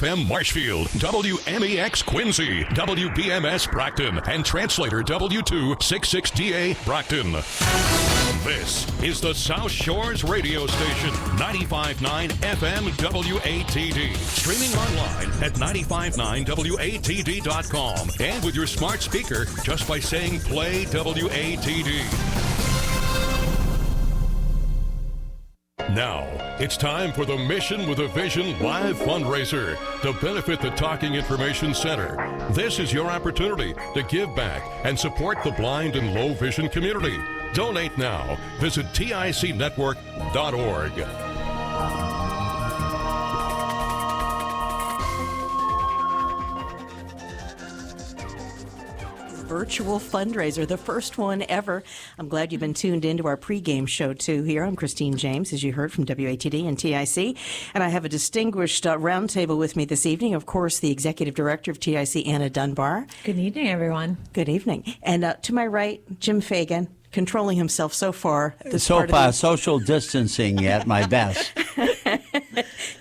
FM Marshfield, WMEX Quincy, WBMS Brockton, and translator W266DA Brockton. This is the South Shores radio station, 95.9 FM WATD. Streaming online at 959WATD.com and with your smart speaker just by saying play WATD. Now, it's time for the Mission with a Vision live fundraiser to benefit the Talking Information Center. This is your opportunity to give back and support the blind and low vision community. Donate now. Visit TICnetwork.org. Virtual fundraiser, the first one ever. I'm glad you've been tuned into our pregame show, too, here. I'm Christine James, as you heard, from WATD and TIC. And I have a distinguished roundtable with me this evening. Of course, the Executive Director of TIC, Anna Dunbar. Good evening, everyone. Good evening. And to my right, Jim Fagan, controlling himself so far. Social distancing at my best.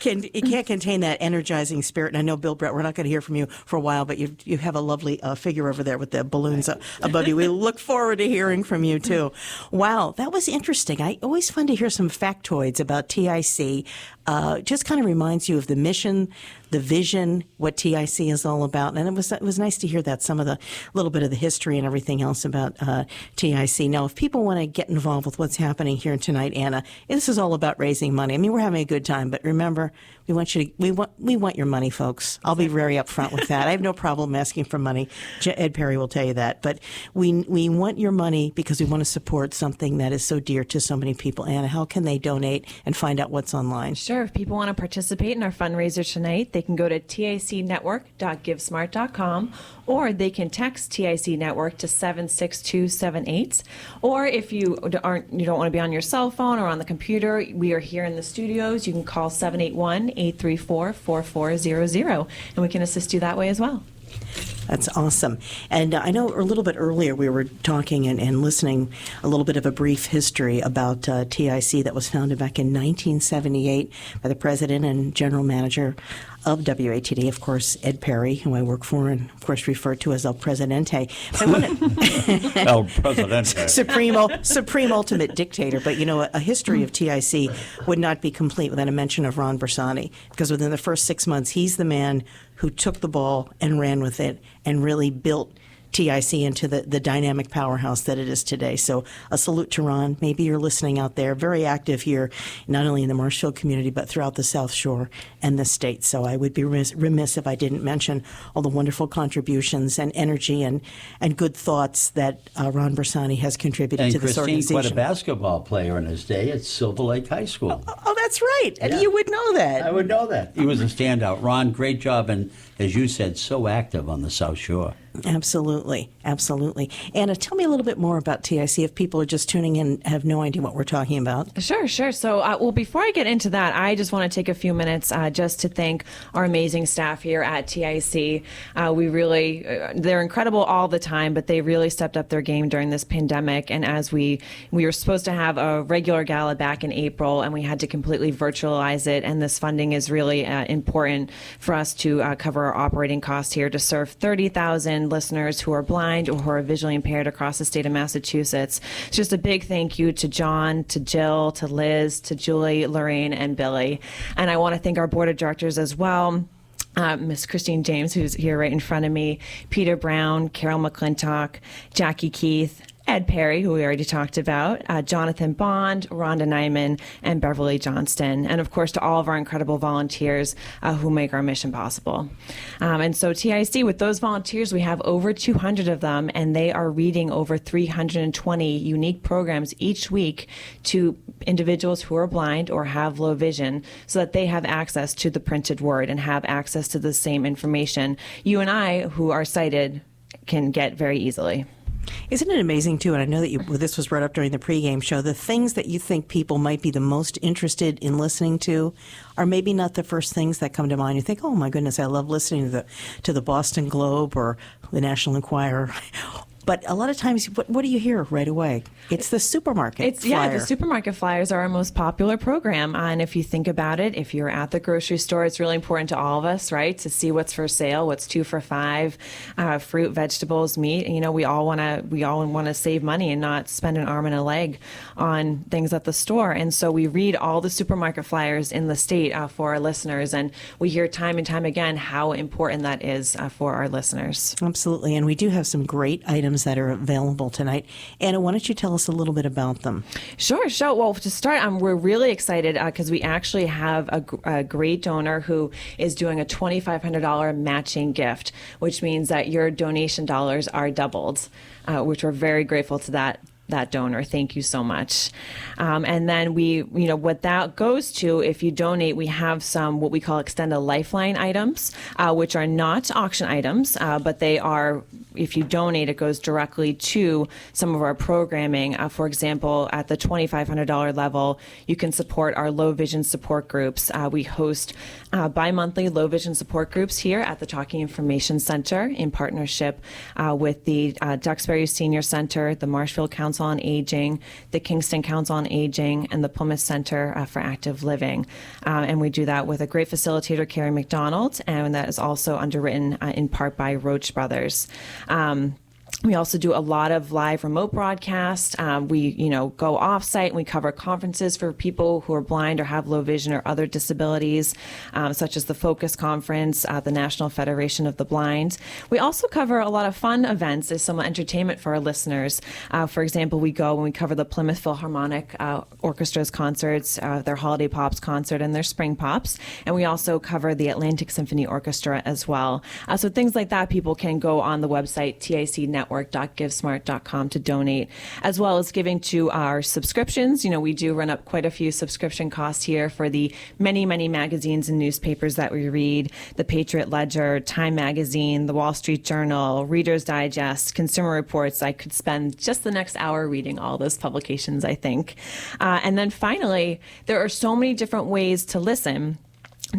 It can't contain that energizing spirit. And I know, Bill Brett, we're not going to hear from you for a while, but you have a lovely figure over there with the balloons above you. We look forward to hearing from you, too. Wow, that was interesting. Always fun to hear some factoids about TIC. Just kind of reminds you of the mission, the vision, what TIC is all about. And it was nice to hear that, some of the little bit of the history and everything else about TIC. Now, if people want to get involved with what's happening here tonight, Anna, this is all about raising money. I mean, we're having a good time, but remember, we want your money, folks. I'll be very upfront with that. I have no problem asking for money. Ed Perry will tell you that. But we want your money because we want to support something that is so dear to so many people. Anna, how can they donate and find out what's online? Sure. If people want to participate in our fundraiser tonight, they can go to ticnetwork.givesmart.com, or they can text TIC Network to 76278. Or if you don't want to be on your cell phone or on the computer, we are here in the studios. You can call 781-834-4400, and we can assist you that way as well. That's awesome. And I know a little bit earlier we were talking and listening a little bit of a brief history about TIC that was founded back in 1978 by the president and general manager of WATD, of course, Ed Perry, who I work for and, of course, referred to as El Presidente. El Presidente. Supreme ultimate dictator. But, a history of TIC would not be complete without a mention of Ron Bersani, because within the first 6 months, he's the man who took the ball and ran with it and really built TIC into the dynamic powerhouse that it is today. So a salute to Ron. Maybe you're listening out there, very active here, not only in the Marshfield community, but throughout the South Shore and the state. So I would be remiss if I didn't mention all the wonderful contributions and energy and good thoughts that Ron Bersani has contributed to this organization. And Christine, quite a basketball player in his day at Silver Lake High School. Oh, that's right. And you would know that. I would know that. He was a standout. Ron, great job, and as you said, so active on the South Shore. Absolutely. Anna, tell me a little bit more about TIC if people are just tuning in and have no idea what we're talking about. Sure. So, before I get into that, I just want to take a few minutes just to thank our amazing staff here at TIC. We really, they're incredible all the time, but they really stepped up their game during this pandemic. And as we were supposed to have a regular gala back in April, and we had to completely virtualize it. And this funding is really important for us to cover our operating costs here to serve 30,000 listeners who are blind or who are visually impaired across the state of Massachusetts. It's just a big thank you to John, to Jill, to Liz, to Julie, Lorraine, and Billy. And I want to thank our board of directors as well. Miss Christine James, who's here right in front of me, Peter Brown, Carol McClintock, Jackie Keith, Ed Perry, who we already talked about, Jonathan Bond, Rhonda Nyman, and Beverly Johnston, and of course to all of our incredible volunteers who make our mission possible. And so TIC, with those volunteers, we have over 200 of them, and they are reading over 320 unique programs each week to individuals who are blind or have low vision, so that they have access to the printed word and have access to the same information you and I, who are sighted, can get very easily. Isn't it amazing, too, and I know that this was brought up during the pregame show, the things that you think people might be the most interested in listening to are maybe not the first things that come to mind. You think, oh, my goodness, I love listening to the Boston Globe or the National Enquirer. But a lot of times, what do you hear right away? It's the supermarket flyer. The supermarket flyers are our most popular program. And if you think about it, if you're at the grocery store, it's really important to all of us, right, to see what's for sale, what's 2 for $5, fruit, vegetables, meat. You know, we all want to save money and not spend an arm and a leg on things at the store. And so we read all the supermarket flyers in the state for our listeners, and we hear time and time again how important that is for our listeners. Absolutely. And we do have some great items that are available tonight. Anna, why don't you tell us a little bit about them? Sure. Well, to start, we're really excited because we actually have a great donor who is doing a $2,500 matching gift, which means that your donation dollars are doubled, which we're very grateful to that donor. Thank you so much. And then what that goes to, if you donate, we have some what we call extend a lifeline items, which are not auction items, but they are, if you donate, it goes directly to some of our programming. For example, at the $2,500 level, you can support our low vision support groups. We host bi-monthly low vision support groups here at the Talking Information Center in partnership with the Duxbury Senior Center, the Marshfield Council on Aging, the Kingston Council on Aging, and the Plymouth Center for Active Living. And we do that with a great facilitator, Carrie McDonald, and that is also underwritten in part by Roach Brothers. We also do a lot of live remote broadcasts. We, go off-site and we cover conferences for people who are blind or have low vision or other disabilities, such as the Focus Conference, the National Federation of the Blind. We also cover a lot of fun events as some entertainment for our listeners. For example, we go and we cover the Plymouth Philharmonic Orchestra's concerts, their Holiday Pops concert and their Spring Pops. And we also cover the Atlantic Symphony Orchestra as well. So things like that, people can go on the website, ticnetwork.givesmart.com to donate, as well as giving to our subscriptions. We do run up quite a few subscription costs here for the many, many magazines and newspapers that we read, the Patriot Ledger, Time Magazine, the Wall Street Journal, Reader's Digest, Consumer Reports. I could spend just the next hour reading all those publications, I think. And then finally, there are so many different ways to listen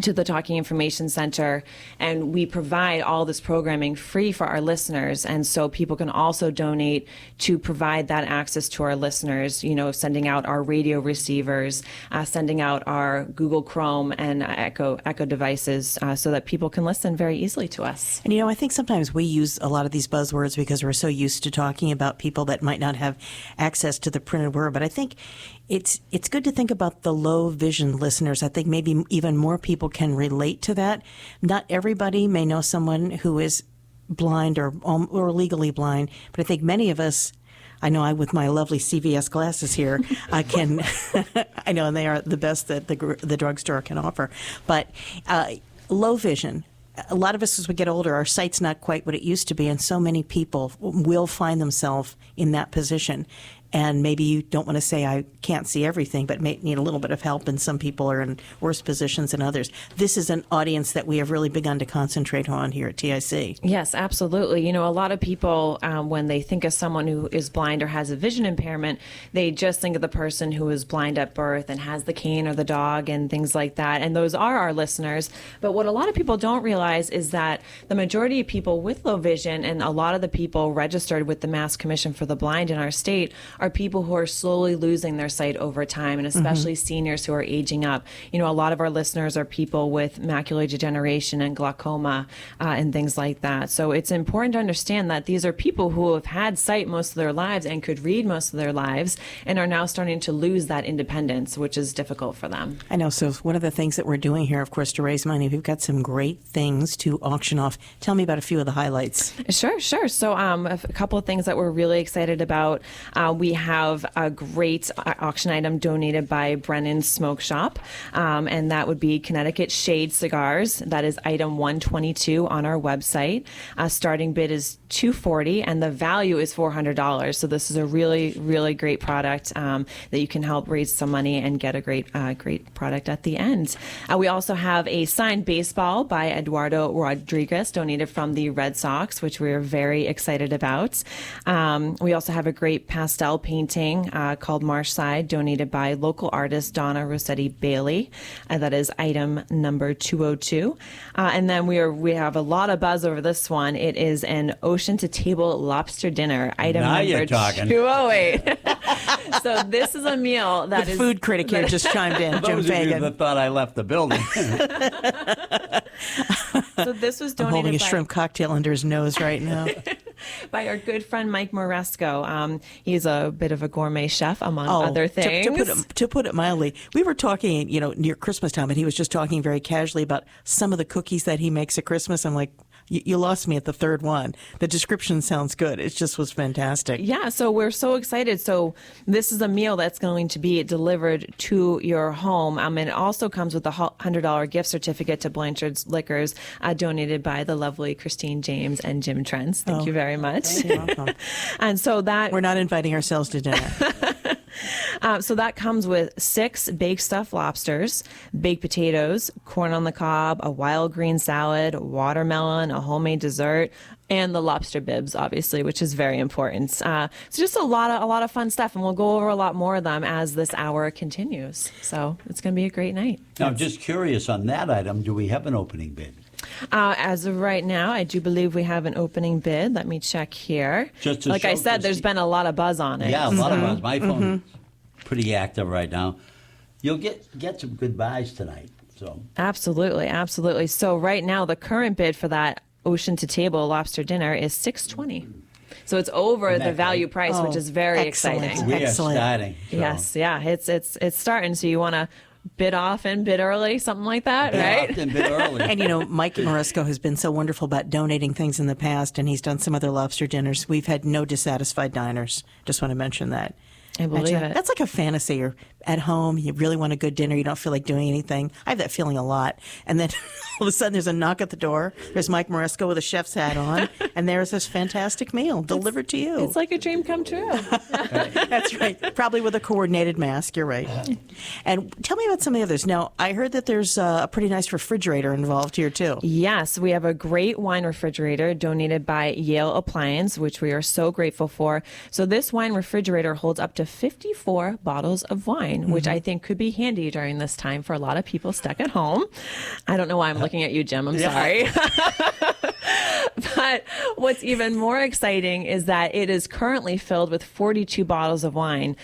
to the Talking Information Center, and we provide all this programming free for our listeners, and so people can also donate to provide that access to our listeners, sending out our radio receivers, sending out our Google Chrome and Echo devices so that people can listen very easily to us. And I think sometimes we use a lot of these buzzwords because we're so used to talking about people that might not have access to the printed word, but I think it's good to think about the low vision listeners. I think maybe even more people can relate to that. Not everybody may know someone who is blind or legally blind, but I think many of us, I know I with my lovely CVS glasses here, I can, I know, and they are the best that the drugstore can offer. But low vision, a lot of us as we get older, our sight's not quite what it used to be, and so many people will find themselves in that position. And maybe you don't want to say, I can't see everything, but may need a little bit of help, and some people are in worse positions than others. This is an audience that we have really begun to concentrate on here at TIC. Yes, absolutely. A lot of people, when they think of someone who is blind or has a vision impairment, they just think of the person who is blind at birth and has the cane or the dog and things like that. And those are our listeners. But what a lot of people don't realize is that the majority of people with low vision, and a lot of the people registered with the Mass Commission for the Blind in our state, are people who are slowly losing their sight over time, and especially seniors who are aging up. A lot of our listeners are people with macular degeneration and glaucoma and things like that. So it's important to understand that these are people who have had sight most of their lives and could read most of their lives and are now starting to lose that independence, which is difficult for them. I know. So one of the things that we're doing here, of course, to raise money, we've got some great things to auction off. Tell me about a few of the highlights. Sure. So a couple of things that we're really excited about. We have a great auction item donated by Brennan's Smoke Shop, and that would be Connecticut Shade Cigars. That is item 122 on our website. Starting bid is $240, and the value is $400. So this is a really, really great product that you can help raise some money and get a great product at the end. We also have a signed baseball by Eduardo Rodriguez, donated from the Red Sox, which we're very excited about. We also have a great pastel oil painting called Marshside, donated by local artist Donna Rossetti Bailey. That is item number 202. And then we have a lot of buzz over this one. It is an ocean to table lobster dinner, item Now number you're talking. 208. So this is a meal that The is food critic here just chimed in, Jim Those of you Fagan. that thought I left the building. So this was I'm donated holding a by, shrimp cocktail under his nose right now. by our good friend Mike Moresco. He's a bit of a gourmet chef, among other things. To put it mildly, we were talking, near Christmas time, and he was just talking very casually about some of the cookies that he makes at Christmas. I'm like, you lost me at the third one. The description sounds good. It just was fantastic. Yeah, so we're so excited. So this is a meal that's going to be delivered to your home. And it also comes with a $100 gift certificate to Blanchard's Liquors, donated by the lovely Christine James and Jim Trentz. Thank you very much. You're welcome. And so that We're not inviting ourselves to dinner. so that comes with 6 baked stuffed lobsters, baked potatoes, corn on the cob, a wild green salad, watermelon, a homemade dessert, and the lobster bibs, obviously, which is very important. So just a lot of fun stuff, and we'll go over a lot more of them as this hour continues. So it's going to be a great night. Now, I'm just curious on that item, do we have an opening bid? As of right now, I do believe we have an opening bid. Let me check here. Just to like I show said, there's been a lot of buzz on it. Yeah, a lot of us. My phone's pretty active right now. You'll get some good buys tonight. So Absolutely. So right now, the current bid for that ocean to table lobster dinner is $620. So it's over Isn't the that value great? price, which is very excellent. exciting. we Excellent. are starting. So. Yes, yeah, it's starting. So you want to bid often, bid early, something like that, Bid right? often, bid early. And Mike Moresco has been so wonderful about donating things in the past, and he's done some other lobster dinners. We've had no dissatisfied diners. Just want to mention that. I believe it. That's like a fantasy. You're at home, you really want a good dinner, you don't feel like doing anything. I have that feeling a lot. And then all of a sudden there's a knock at the door. There's Mike Moresco with a chef's hat on, and there's this fantastic meal delivered to you. It's like a dream come true. That's right. Probably with a coordinated mask. You're right. And tell me about some of the others. Now, I heard that there's a pretty nice refrigerator involved here, too. Yes, we have a great wine refrigerator donated by Yale Appliance, which we are so grateful for. So this wine refrigerator holds up to 54 bottles of wine, which I think could be handy during this time for a lot of people stuck at home. I don't know why I'm looking at you, Jim. I'm sorry. But what's even more exciting is that it is currently filled with 42 bottles of wine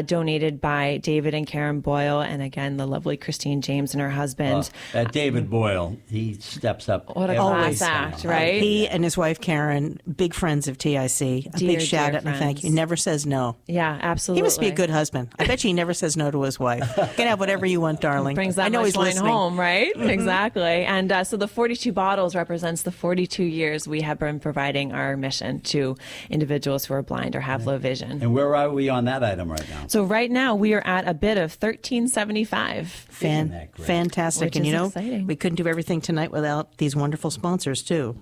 donated by David and Karen Boyle, and again, the lovely Christine James and her husband. That David Boyle, he steps up. What a every class time. act, right? He and his wife, Karen, big friends of TIC. A Dear, big shout dear out and thank you. friends. Never says no. Yeah, absolutely. He must be a good husband. I bet you he never says no to his wife. You can have whatever you want, darling. Brings that I know much he's wine listening. home, right? Exactly. And so the 42 bottles represents the 42 years we have been providing our mission to individuals who are blind or have low vision. And where are we on that item right now? So right now we are at a bid of $13.75. Isn't that great? Fantastic. Which And is you know, exciting. we couldn't do everything tonight without these wonderful sponsors, too.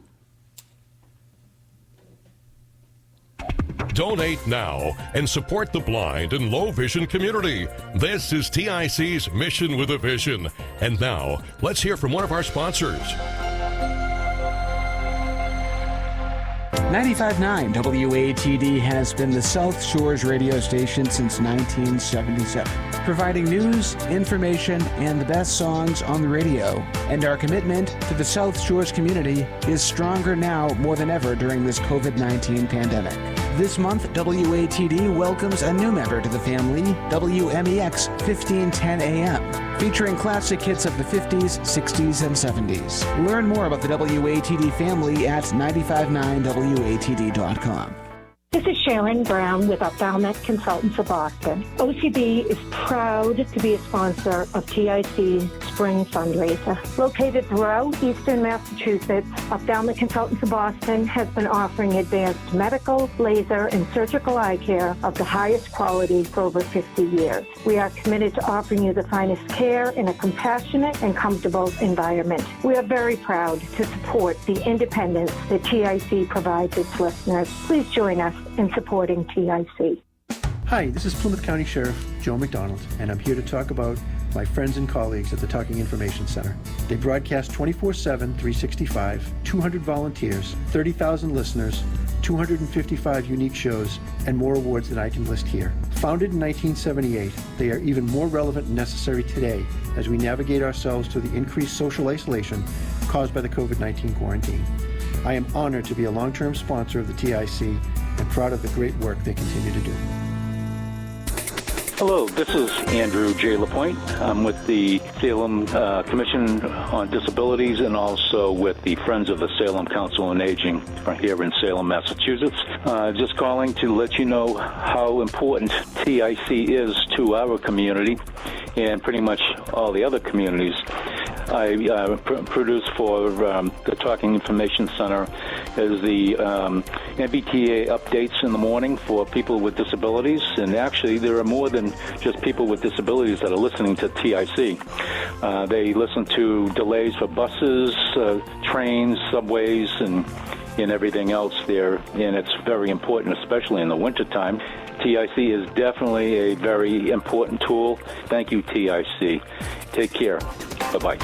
Donate now and support the blind and low vision community. This is TIC's Mission with a Vision. And now, let's hear from one of our sponsors. 95.9 WATD has been the South Shores radio station since 1977, providing news, information, and the best songs on the radio. And our commitment to the South Shores community is stronger now more than ever during this COVID-19 pandemic. This month, WATD welcomes a new member to the family, WMEX 1510 AM, featuring classic hits of the 50s, 60s, and 70s. Learn more about the WATD family at 959WATD.com. This is Sharon Brown with Ophthalmic Consultants of Boston. OCB is proud to be a sponsor of TIC's Spring Fundraiser. Located throughout Eastern Massachusetts, Ophthalmic Consultants of Boston has been offering advanced medical, laser, and surgical eye care of the highest quality for over 50 years. We are committed to offering you the finest care in a compassionate and comfortable environment. We are very proud to support the independence that TIC provides its listeners. Please join us in supporting TIC. Hi, this is Plymouth County Sheriff Joe McDonald, and I'm here to talk about my friends and colleagues at the Talking Information Center. They broadcast 24/7, 365, 200 volunteers, 30,000 listeners, 255 unique shows, and more awards than I can list here. Founded in 1978, they are even more relevant and necessary today as we navigate ourselves through the increased social isolation caused by the COVID-19 quarantine. I am honored to be a long-term sponsor of the TIC and proud of the great work they continue to do. Hello, this is Andrew J. LaPointe. I'm with the Salem Commission on Disabilities and also with the Friends of the Salem Council on Aging here in Salem, Massachusetts. Just calling to let you know how important TIC is to our community and pretty much all the other communities. I produce for the Talking Information Center is the MBTA updates in the morning for people with disabilities. And actually, there are more than just people with disabilities that are listening to TIC. They listen to delays for buses, trains, subways, and everything else there. And it's very important, especially in the wintertime. TIC is definitely a very important tool. Thank you, TIC. Take care. Bye-bye.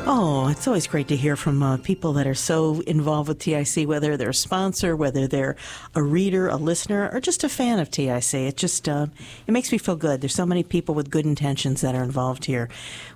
Oh, it's always great to hear from people that are so involved with TIC, whether they're a sponsor, whether they're a reader, a listener, or just a fan of TIC. It just it makes me feel good. There's so many people with good intentions that are involved here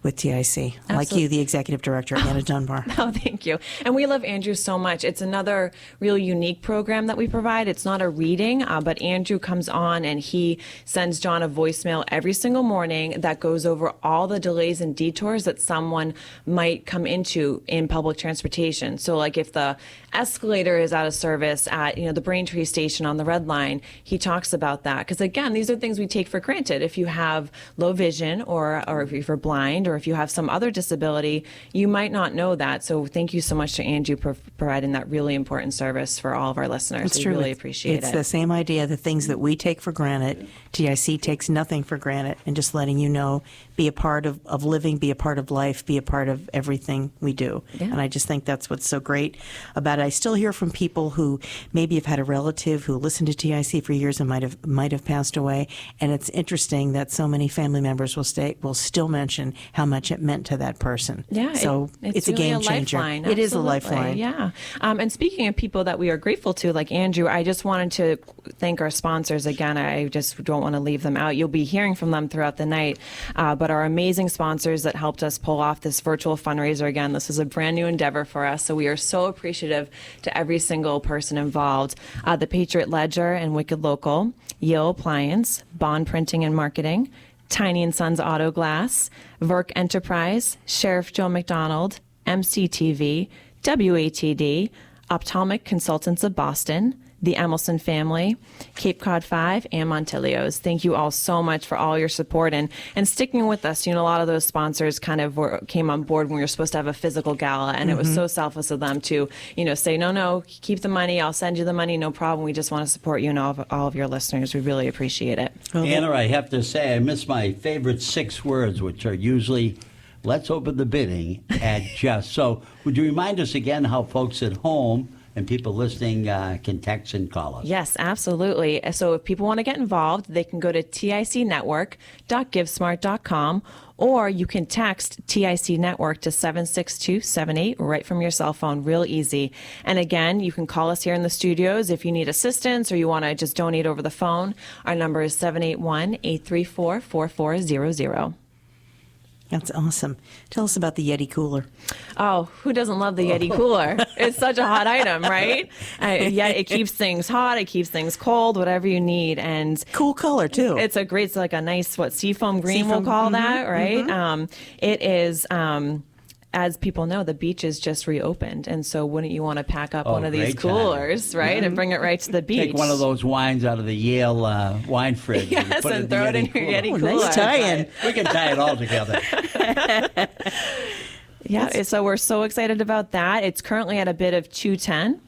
with TIC, Absolutely. Like you, the executive director, Anna Dunbar. Oh, thank you. And we love Andrew so much. It's another really unique program that we provide. It's not a reading, but Andrew comes on and he sends John a voicemail every single morning that goes over all the delays and detours that someone might come into in public transportation. So like if the escalator is out of service at the Braintree station on the Red Line, he talks about that. Because again, these are things we take for granted. If you have low vision or if you're blind or if you have some other disability, you might not know that. So thank you so much to Andrew for providing that really important service for all of our listeners. It's we true. Really appreciate it. It's the same idea, the things that we take for granted, TIC takes nothing for granted, and just letting you know, be a part of living, be a part of life, be a part of everything we do. Yeah. And I just think that's what's so great about it. I still hear from people who maybe have had a relative who listened to TIC for years and might have passed away, and it's interesting that so many family members will still mention how much it meant to that person. Yeah, so it's really a game changer. Lifeline. It is a lifeline. Yeah. And speaking of people that we are grateful to, like Andrew, I just wanted to thank our sponsors again. I just don't want to leave them out. You'll be hearing from them throughout the night, but our amazing sponsors that helped us pull off this virtual fundraiser again. This is a brand new endeavor for us, so we are so appreciative to every single person involved. The Patriot Ledger and Wicked Local, Yale Appliance, Bond Printing and Marketing, Tiny & Sons Auto Glass, Verk Enterprise, Sheriff Joe McDonald, MCTV, WATD, Ophthalmic Consultants of Boston, the Emelson family, Cape Cod 5, and Montilios. Thank you all so much for all your support and sticking with us. A lot of those sponsors kind of came on board when we were supposed to have a physical gala, and it was so selfless of them to, say, no, keep the money, I'll send you the money, no problem. We just want to support you and all of your listeners. We really appreciate it. Anna, I have to say, I miss my favorite 6 words, which are usually, let's open the bidding at just. So would you remind us again how folks at home and people listening can text and call us? Yes, absolutely. So if people want to get involved, they can go to ticnetwork.givesmart.com, or you can text TIC Network to 76278 right from your cell phone. Real easy. And again, you can call us here in the studios if you need assistance or you want to just donate over the phone. Our number is 781-834-4400. That's awesome. Tell us about the Yeti cooler. Oh, who doesn't love the Yeti cooler? It's such a hot item, right? Yeah, it keeps things hot, it keeps things cold, whatever you need. And cool color, too. It's like a nice, seafoam green we'll call that, right? It is... as people know, the beach is just reopened, and so wouldn't you want to pack up one of these coolers, right, and bring it right to the beach? Take one of those wines out of the Yale wine fridge. Yes, and throw it in your Yeti cooler. Nice tie-in. We can tie it all together. Yeah, so we're so excited about that. It's currently at a bid of $210.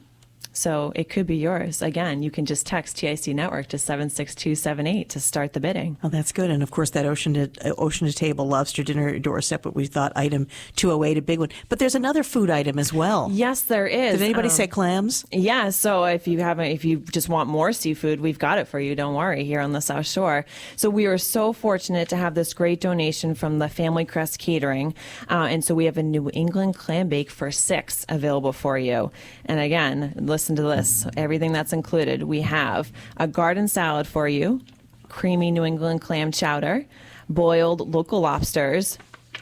So it could be yours. Again, you can just text TIC Network to 76278 to start the bidding. Oh, that's good. And of course, that ocean to table lobster dinner at your doorstep, what we thought item 208, a big one. But there's another food item as well. Yes, there is. Did anybody say clams? Yeah. So if you just want more seafood, we've got it for you. Don't worry, here on the South Shore. So we were so fortunate to have this great donation from the Family Crest Catering, and so we have a New England clam bake for 6 available for you. And again, listen to this. Everything that's included. We have a garden salad for you, creamy New England clam chowder, boiled local lobsters,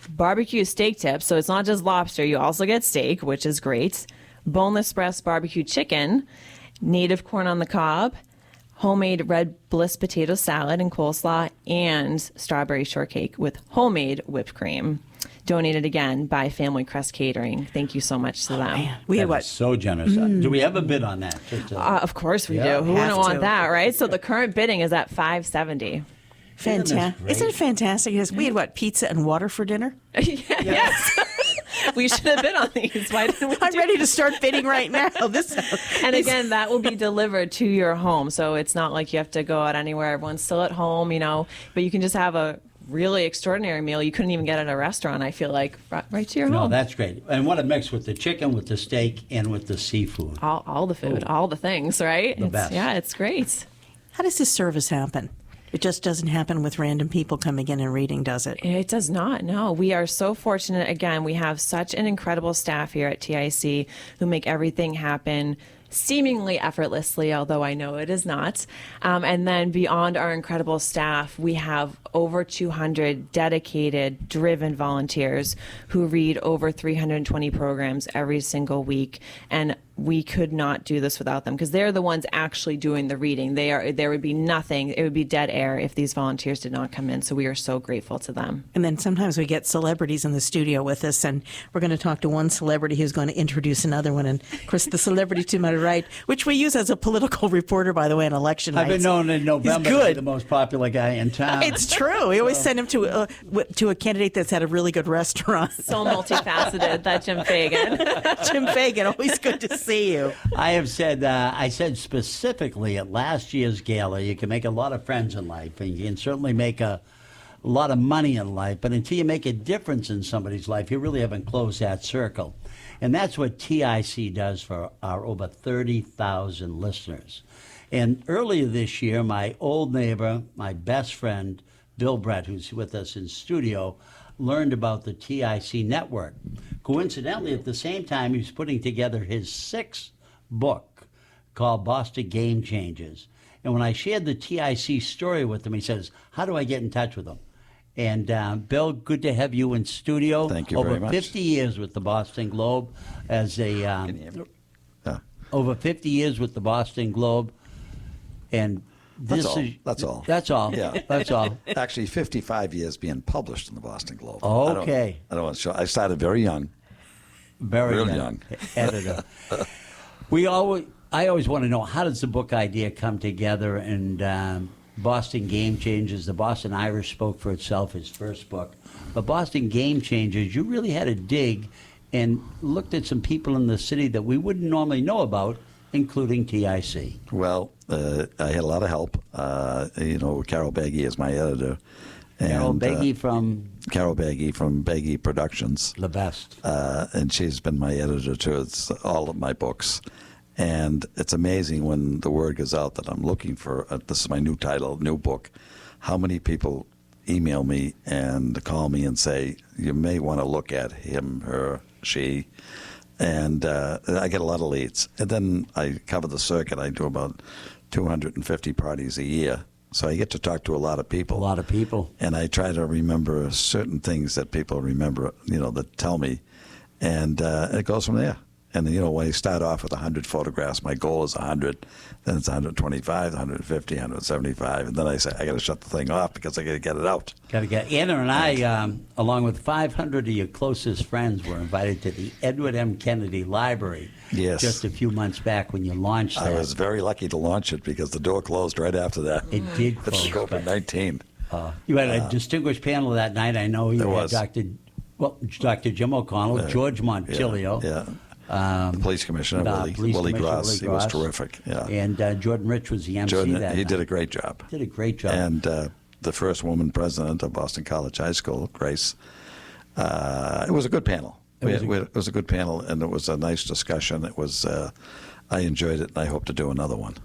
barbecue steak tips. So it's not just lobster. You also get steak, which is great. Boneless breast barbecue chicken, native corn on the cob, homemade red bliss potato salad and coleslaw, and strawberry shortcake with homemade whipped cream. Donated again by Family Crest Catering. Thank you so much to them. Man, we had That is so generous. Do we have a bid on that? Of course we Yeah. do. Who Have wouldn't want to. that, right? So the current bidding is at $570. Fantastic. great? Isn't it fantastic? Yes, we had pizza and water for dinner? Yes. We should have bid on these. Why didn't we? I'm do- ready to start bidding right now. And again, that will be delivered to your home. So it's not like you have to go out anywhere. Everyone's still at home, but you can just have a really extraordinary meal you couldn't even get at a restaurant, I feel like, right to your No, home. that's great. And what a mix with the chicken, with the steak, and with the seafood. All the food, all the things, right? best. Yeah, it's great. How does this service happen? It just doesn't happen with random people coming in and reading, does it? It does not, no. We are so fortunate. Again, we have such an incredible staff here at TIC who make everything happen seemingly effortlessly, although I know it is not. And then beyond our incredible staff, we have over 200 dedicated, driven volunteers who read over 320 programs every single week. And we could not do this without them because they're the ones actually doing the reading. There would be nothing. It would be dead air if these volunteers did not come in. So we are so grateful to them. And then sometimes we get celebrities in the studio with us, and we're going to talk to one celebrity who's going to introduce another one. And of course, the celebrity to my right, which we use as a political reporter, by the way, on election nights. I've been known in November He's to be good. the most popular guy in town. It's true. We always send him to a candidate that's at a really good restaurant. So multifaceted, that Jim Fagan. Jim Fagan, always good to see you. I said specifically at last year's gala, you can make a lot of friends in life, and you can certainly make a lot of money in life, but until you make a difference in somebody's life, you really haven't closed that circle. And that's what TIC does for our over 30,000 listeners. And earlier this year, my old neighbor, my best friend, Bill Brett, who's with us in studio, learned about the TIC network. Coincidentally, at the same time, he was putting together his 6th book called Boston Game Changers. And when I shared the TIC story with him, he says, "How do I get in touch with them?" And Bill, good to have you in studio. Thank you over very much. 50 years with the Boston Globe as a over 50 years with the Boston Globe, and this That's all. is That's all. That's all. Yeah. That's all. Actually, 55 years being published in the Boston Globe. Okay. I don't want to show. I started very young. Very Real young young. editor. I always want to know, how does the book idea come together? And Boston Game Changers, the Boston Irish spoke for itself, his first book. But Boston Game Changers, you really had to dig and looked at some people in the city that we wouldn't normally know about, including TIC. Well, I had a lot of help. Carol Baggy is my editor. Carol And, Baggy from Carol Baggy from Baggy Productions. the best. And she's been my editor to all of my books. And it's amazing when the word goes out that I'm looking for, this is my new title, new book, how many people email me and call me and say, you may want to look at him, her, she. And I get a lot of leads. And then I cover the circuit. I do about 250 parties a year. So I get to talk to a lot of people. A lot of people. And I try to remember certain things that people remember, that tell me. And it goes from there. And, when you start off with 100 photographs, my goal is 100, then it's 125, 150, 175. And then I say, I got to shut the thing off because I got to get it out. Got to get Anna and I, along with 500 of your closest friends, were invited to the Edward M. Kennedy Library. Yes. Just a few months back when you launched that. I was very lucky to launch it because the door closed right after that. It did It's close. COVID-19. You had a distinguished panel that night. I know you There had was. Dr. Jim O'Connell, George Montilio. Yeah. The police commissioner, Willie Gross. He was terrific. Yeah. And Jordan Rich was the MC that he night. did a great job. Did a great job. And the first woman president of Boston College High School, Grace. It was a good panel. It was a good panel, and it was a nice discussion. It was. I enjoyed it, and I hope to do another one.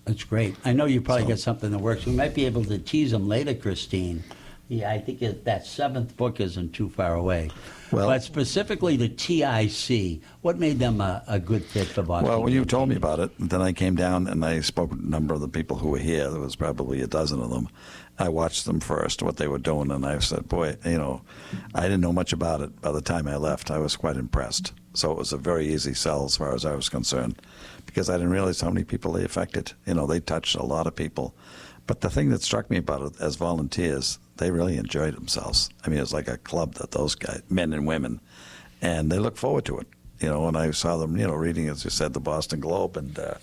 That's great. I know you probably got something that works. We might be able to tease them later, Christine. Yeah, I think that 7th book isn't too far away. Well, but specifically the TIC, what made them a good fit for Boston? Well, when you told me about it, then I came down and I spoke with a number of the people who were here. There was probably a dozen of them. I watched them first, what they were doing, and I said, boy, I didn't know much about it. By the time I left, I was quite impressed. So it was a very easy sell as far as I was concerned, because I didn't realize how many people they affected. They touched a lot of people. But the thing that struck me about it as volunteers, they really enjoyed themselves. I mean, it was like a club that those guys, men and women, and they look forward to it. And I saw them, reading, as you said, the Boston Globe and, the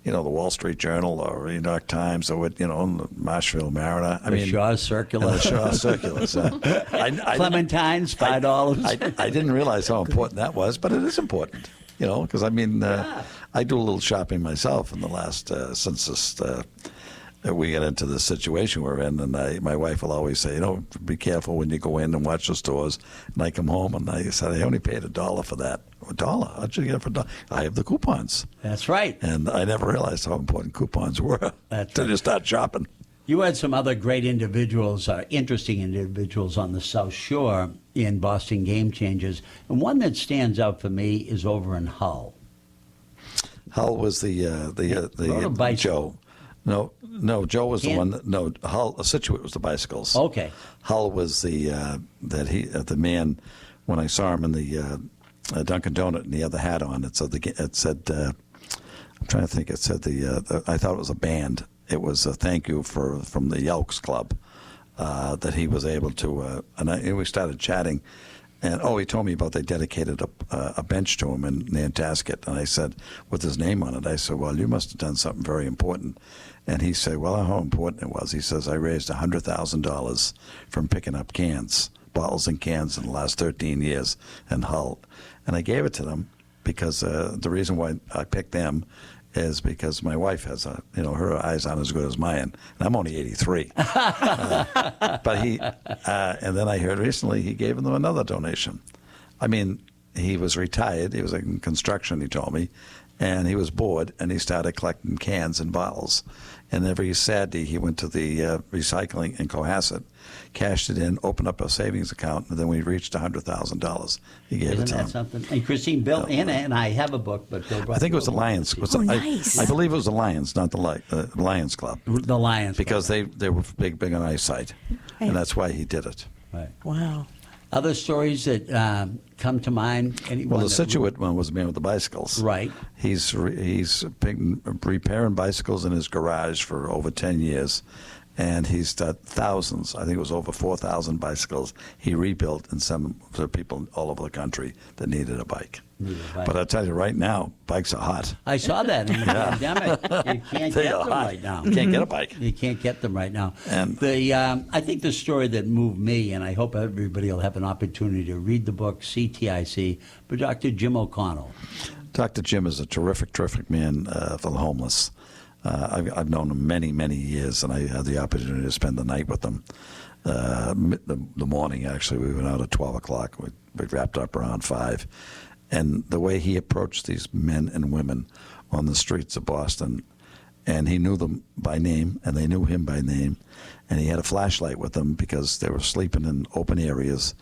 Wall Street Journal or the New York Times or, the Marshfield Mariner. The Shaw Circular. The Shaw Circulars. Clementines, $5. I didn't realize how important that was, but it is important, because, I do a little shopping myself in the last, since this... we get into the situation we're in, and my wife will always say, be careful when you go in and watch the stores. And I come home and I said, I only paid $1 for that. $1? How'd you get it for $1? I have the coupons. That's right. And I never realized how important coupons were until you start shopping. You had some other great individuals, interesting individuals on the South Shore in Boston Game Changers. And one that stands out for me is over in Hull. Hull was the Joe. No, Joe was the one. Hull, Situate was the bicycles. Okay. Hull was the man. When I saw him in the Dunkin' Donut and he had the hat on, it said I'm trying to think. It said I thought it was a band. It was a thank you from the Elks Club that he was able to. And we started chatting. And, he told me about they dedicated a bench to him in Nantasket. And I said, with his name on it, I said, well, you must have done something very important. And he said, well, how important it was. He says, I raised $100,000 from picking up bottles and cans in the last 13 years in Hull. And I gave it to them because the reason why I picked them is because my wife has her eyes aren't as good as mine, and I'm only 83. But and then I heard recently he gave them another donation. I mean, he was retired. He was in construction, he told me, and he was bored, and he started collecting cans and bottles. And every Saturday he went to the recycling in Cohasset, cashed it in, opened up a savings account, and then we reached $100,000. He gave it to him. Isn't that something? And Christine, Bill, Anna and I have a book, but Bill brought I think it was the Lions. Nice. I believe it was the Lions, not the Lions Club. The Lions. Because they were big on eyesight, and that's why he did it. Right. Wow. Other stories that come to mind? Well, the Situate one was the man with the bicycles. Right. He's been repairing bicycles in his garage for over 10 years, and he's got thousands. I think it was over 4,000 bicycles he rebuilt and sent them to people all over the country that needed a bike. But I'll tell you right now, bikes are hot. I saw that in the pandemic. You can't get them right now. You can't get a bike. You can't get them right now. And I think the story that moved me, and I hope everybody will have an opportunity to read the book, CTIC, by Dr. Jim O'Connell. Dr. Jim is a terrific man for the homeless. I've known him many, many years, and I had the opportunity to spend the night with him. The morning, actually, we went out at 12 o'clock. We wrapped up around 5. And the way he approached these men and women on the streets of Boston, and he knew them by name, and they knew him by name, and he had a flashlight with them because they were sleeping in open areas,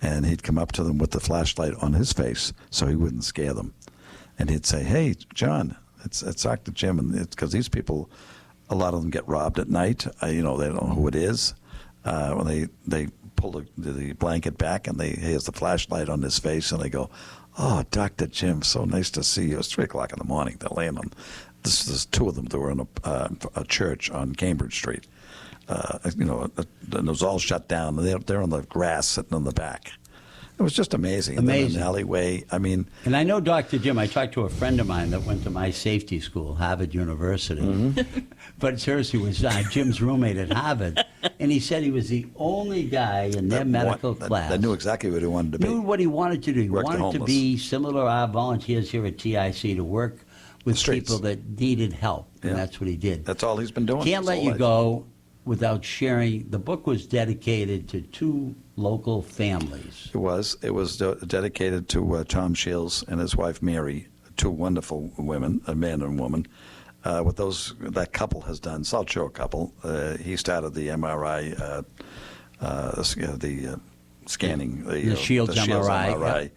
and he'd come up to them with the flashlight on his face so he wouldn't scare them. And he'd say, hey, John, it's Dr. Jim, and it's because these people, a lot of them get robbed at night. They don't know who it is. When they pull the blanket back, and he has the flashlight on his face, and they go, oh, Dr. Jim, so nice to see you. It's 3 o'clock in the morning. They're laying on. There's 2 of them that were in a church on Cambridge Street. And it was all shut down. They're on the grass sitting on the back. It was just amazing. Amazing. And then an alleyway. And I know Dr. Jim. I talked to a friend of mine that went to my safety school, Harvard University. Mm-hmm. But seriously, was Jim's roommate at Harvard. And he said he was the only guy in their medical class that knew exactly what he wanted to be. knew what he wanted to do. He Work the wanted to homeless. be similar to our volunteers here at TIC, to work with Streets. people that needed help, and Yeah. that's what he did. That's all he's been doing. Can't his let whole you life. go without sharing. The book was dedicated to 2 local families. It was dedicated to Tom Shields and his wife Mary, 2 wonderful women, a man and woman. What that couple has done, South Shore couple, he started the MRI, the scanning, The Shields MRI, MRI.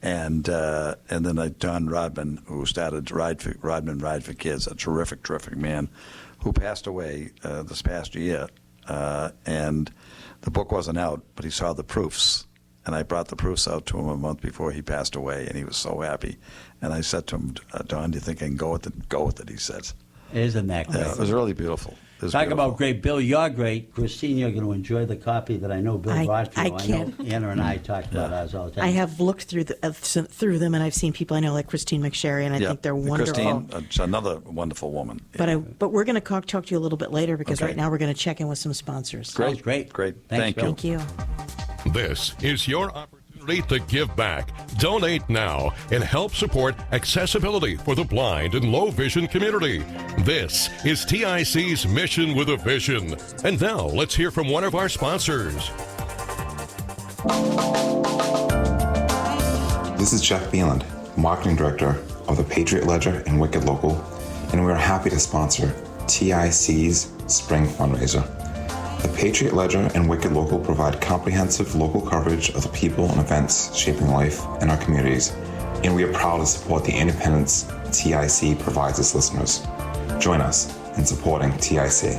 And then Don Rodman, who started Rodman Ride for Kids, a terrific man, who passed away this past year. And the book wasn't out, but he saw the proofs. And I brought the proofs out to him a month before he passed away, and he was so happy. And I said to him, Don, do you think I can go with it? Go with it, he said. Isn't that great? It was really beautiful. It was Talk beautiful. about great. Bill, you're great. Christine, you're going to enjoy the copy that I know Bill I brought for you. can't. know Anna and I talk about ours all the time. I have looked through them, and I've seen people I know like Christine McSherry, and I think they're wonderful. Christine, another wonderful woman. But we're going to talk to you a little bit later because Okay. right now we're going to check in with some sponsors. Sounds great. Thank you. Thank you. This is your opportunity to give back. Donate now and help support accessibility for the blind and low vision community. This is TIC's Mission with a Vision. And now let's hear from one of our sponsors. This is Jeff Beeland, Marketing Director of the Patriot Ledger and Wicked Local, and we are happy to sponsor TIC's Spring Fundraiser. The Patriot Ledger and Wicked Local provide comprehensive local coverage of the people and events shaping life in our communities, and we are proud to support the independence TIC provides its listeners. Join us in supporting TIC.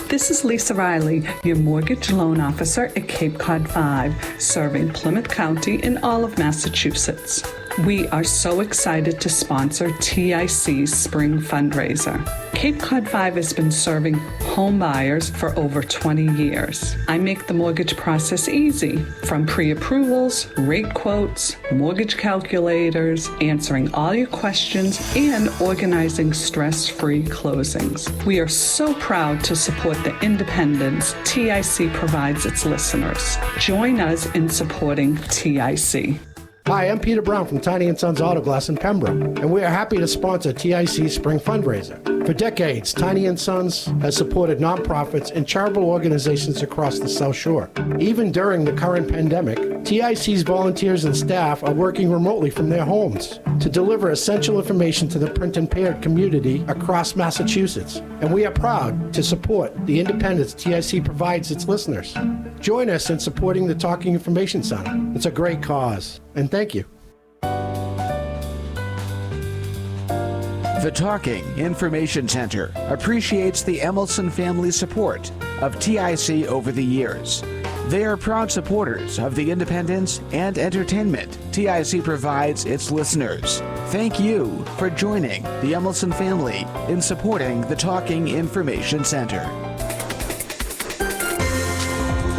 This is Lisa Riley, your mortgage loan officer at Cape Cod 5, serving Plymouth County and all of Massachusetts. We are so excited to sponsor TIC's Spring Fundraiser. Cape Cod 5 has been serving home buyers for over 20 years. I make the mortgage process easy, from pre-approvals, rate quotes, mortgage calculators, answering all your questions, and organizing stress-free closings. We are so proud to support the independence TIC provides its listeners. Join us in supporting TIC. Hi, I'm Peter Brown from Tiny & Sons Auto Glass in Pembroke, and we are happy to sponsor TIC's Spring Fundraiser. For decades, Tiny & Sons has supported nonprofits and charitable organizations across the South Shore. Even during the current pandemic, TIC's volunteers and staff are working remotely from their homes to deliver essential information to the print-impaired community across Massachusetts, and we are proud to support the independence TIC provides its listeners. Join us in supporting the Talking Information Center. It's a great cause, and thank you. The Talking Information Center appreciates the Emelson family support of TIC over the years. They are proud supporters of the independence and entertainment TIC provides its listeners. Thank you for joining the Emelson family in supporting the Talking Information Center.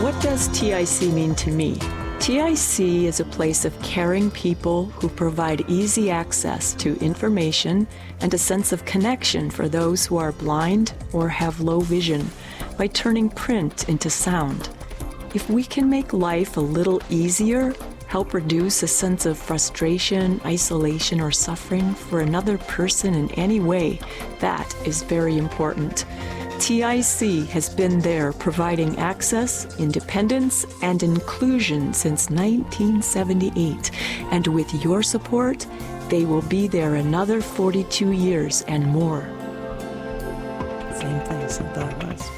What does TIC mean to me? TIC is a place of caring people who provide easy access to information and a sense of connection for those who are blind or have low vision by turning print into sound. If we can make life a little easier, help reduce a sense of frustration, isolation, or suffering for another person in any way, that is very important. TIC has been there providing access, independence, and inclusion since 1978. And with your support, they will be there another 42 years and more. Same thing as I thought it was.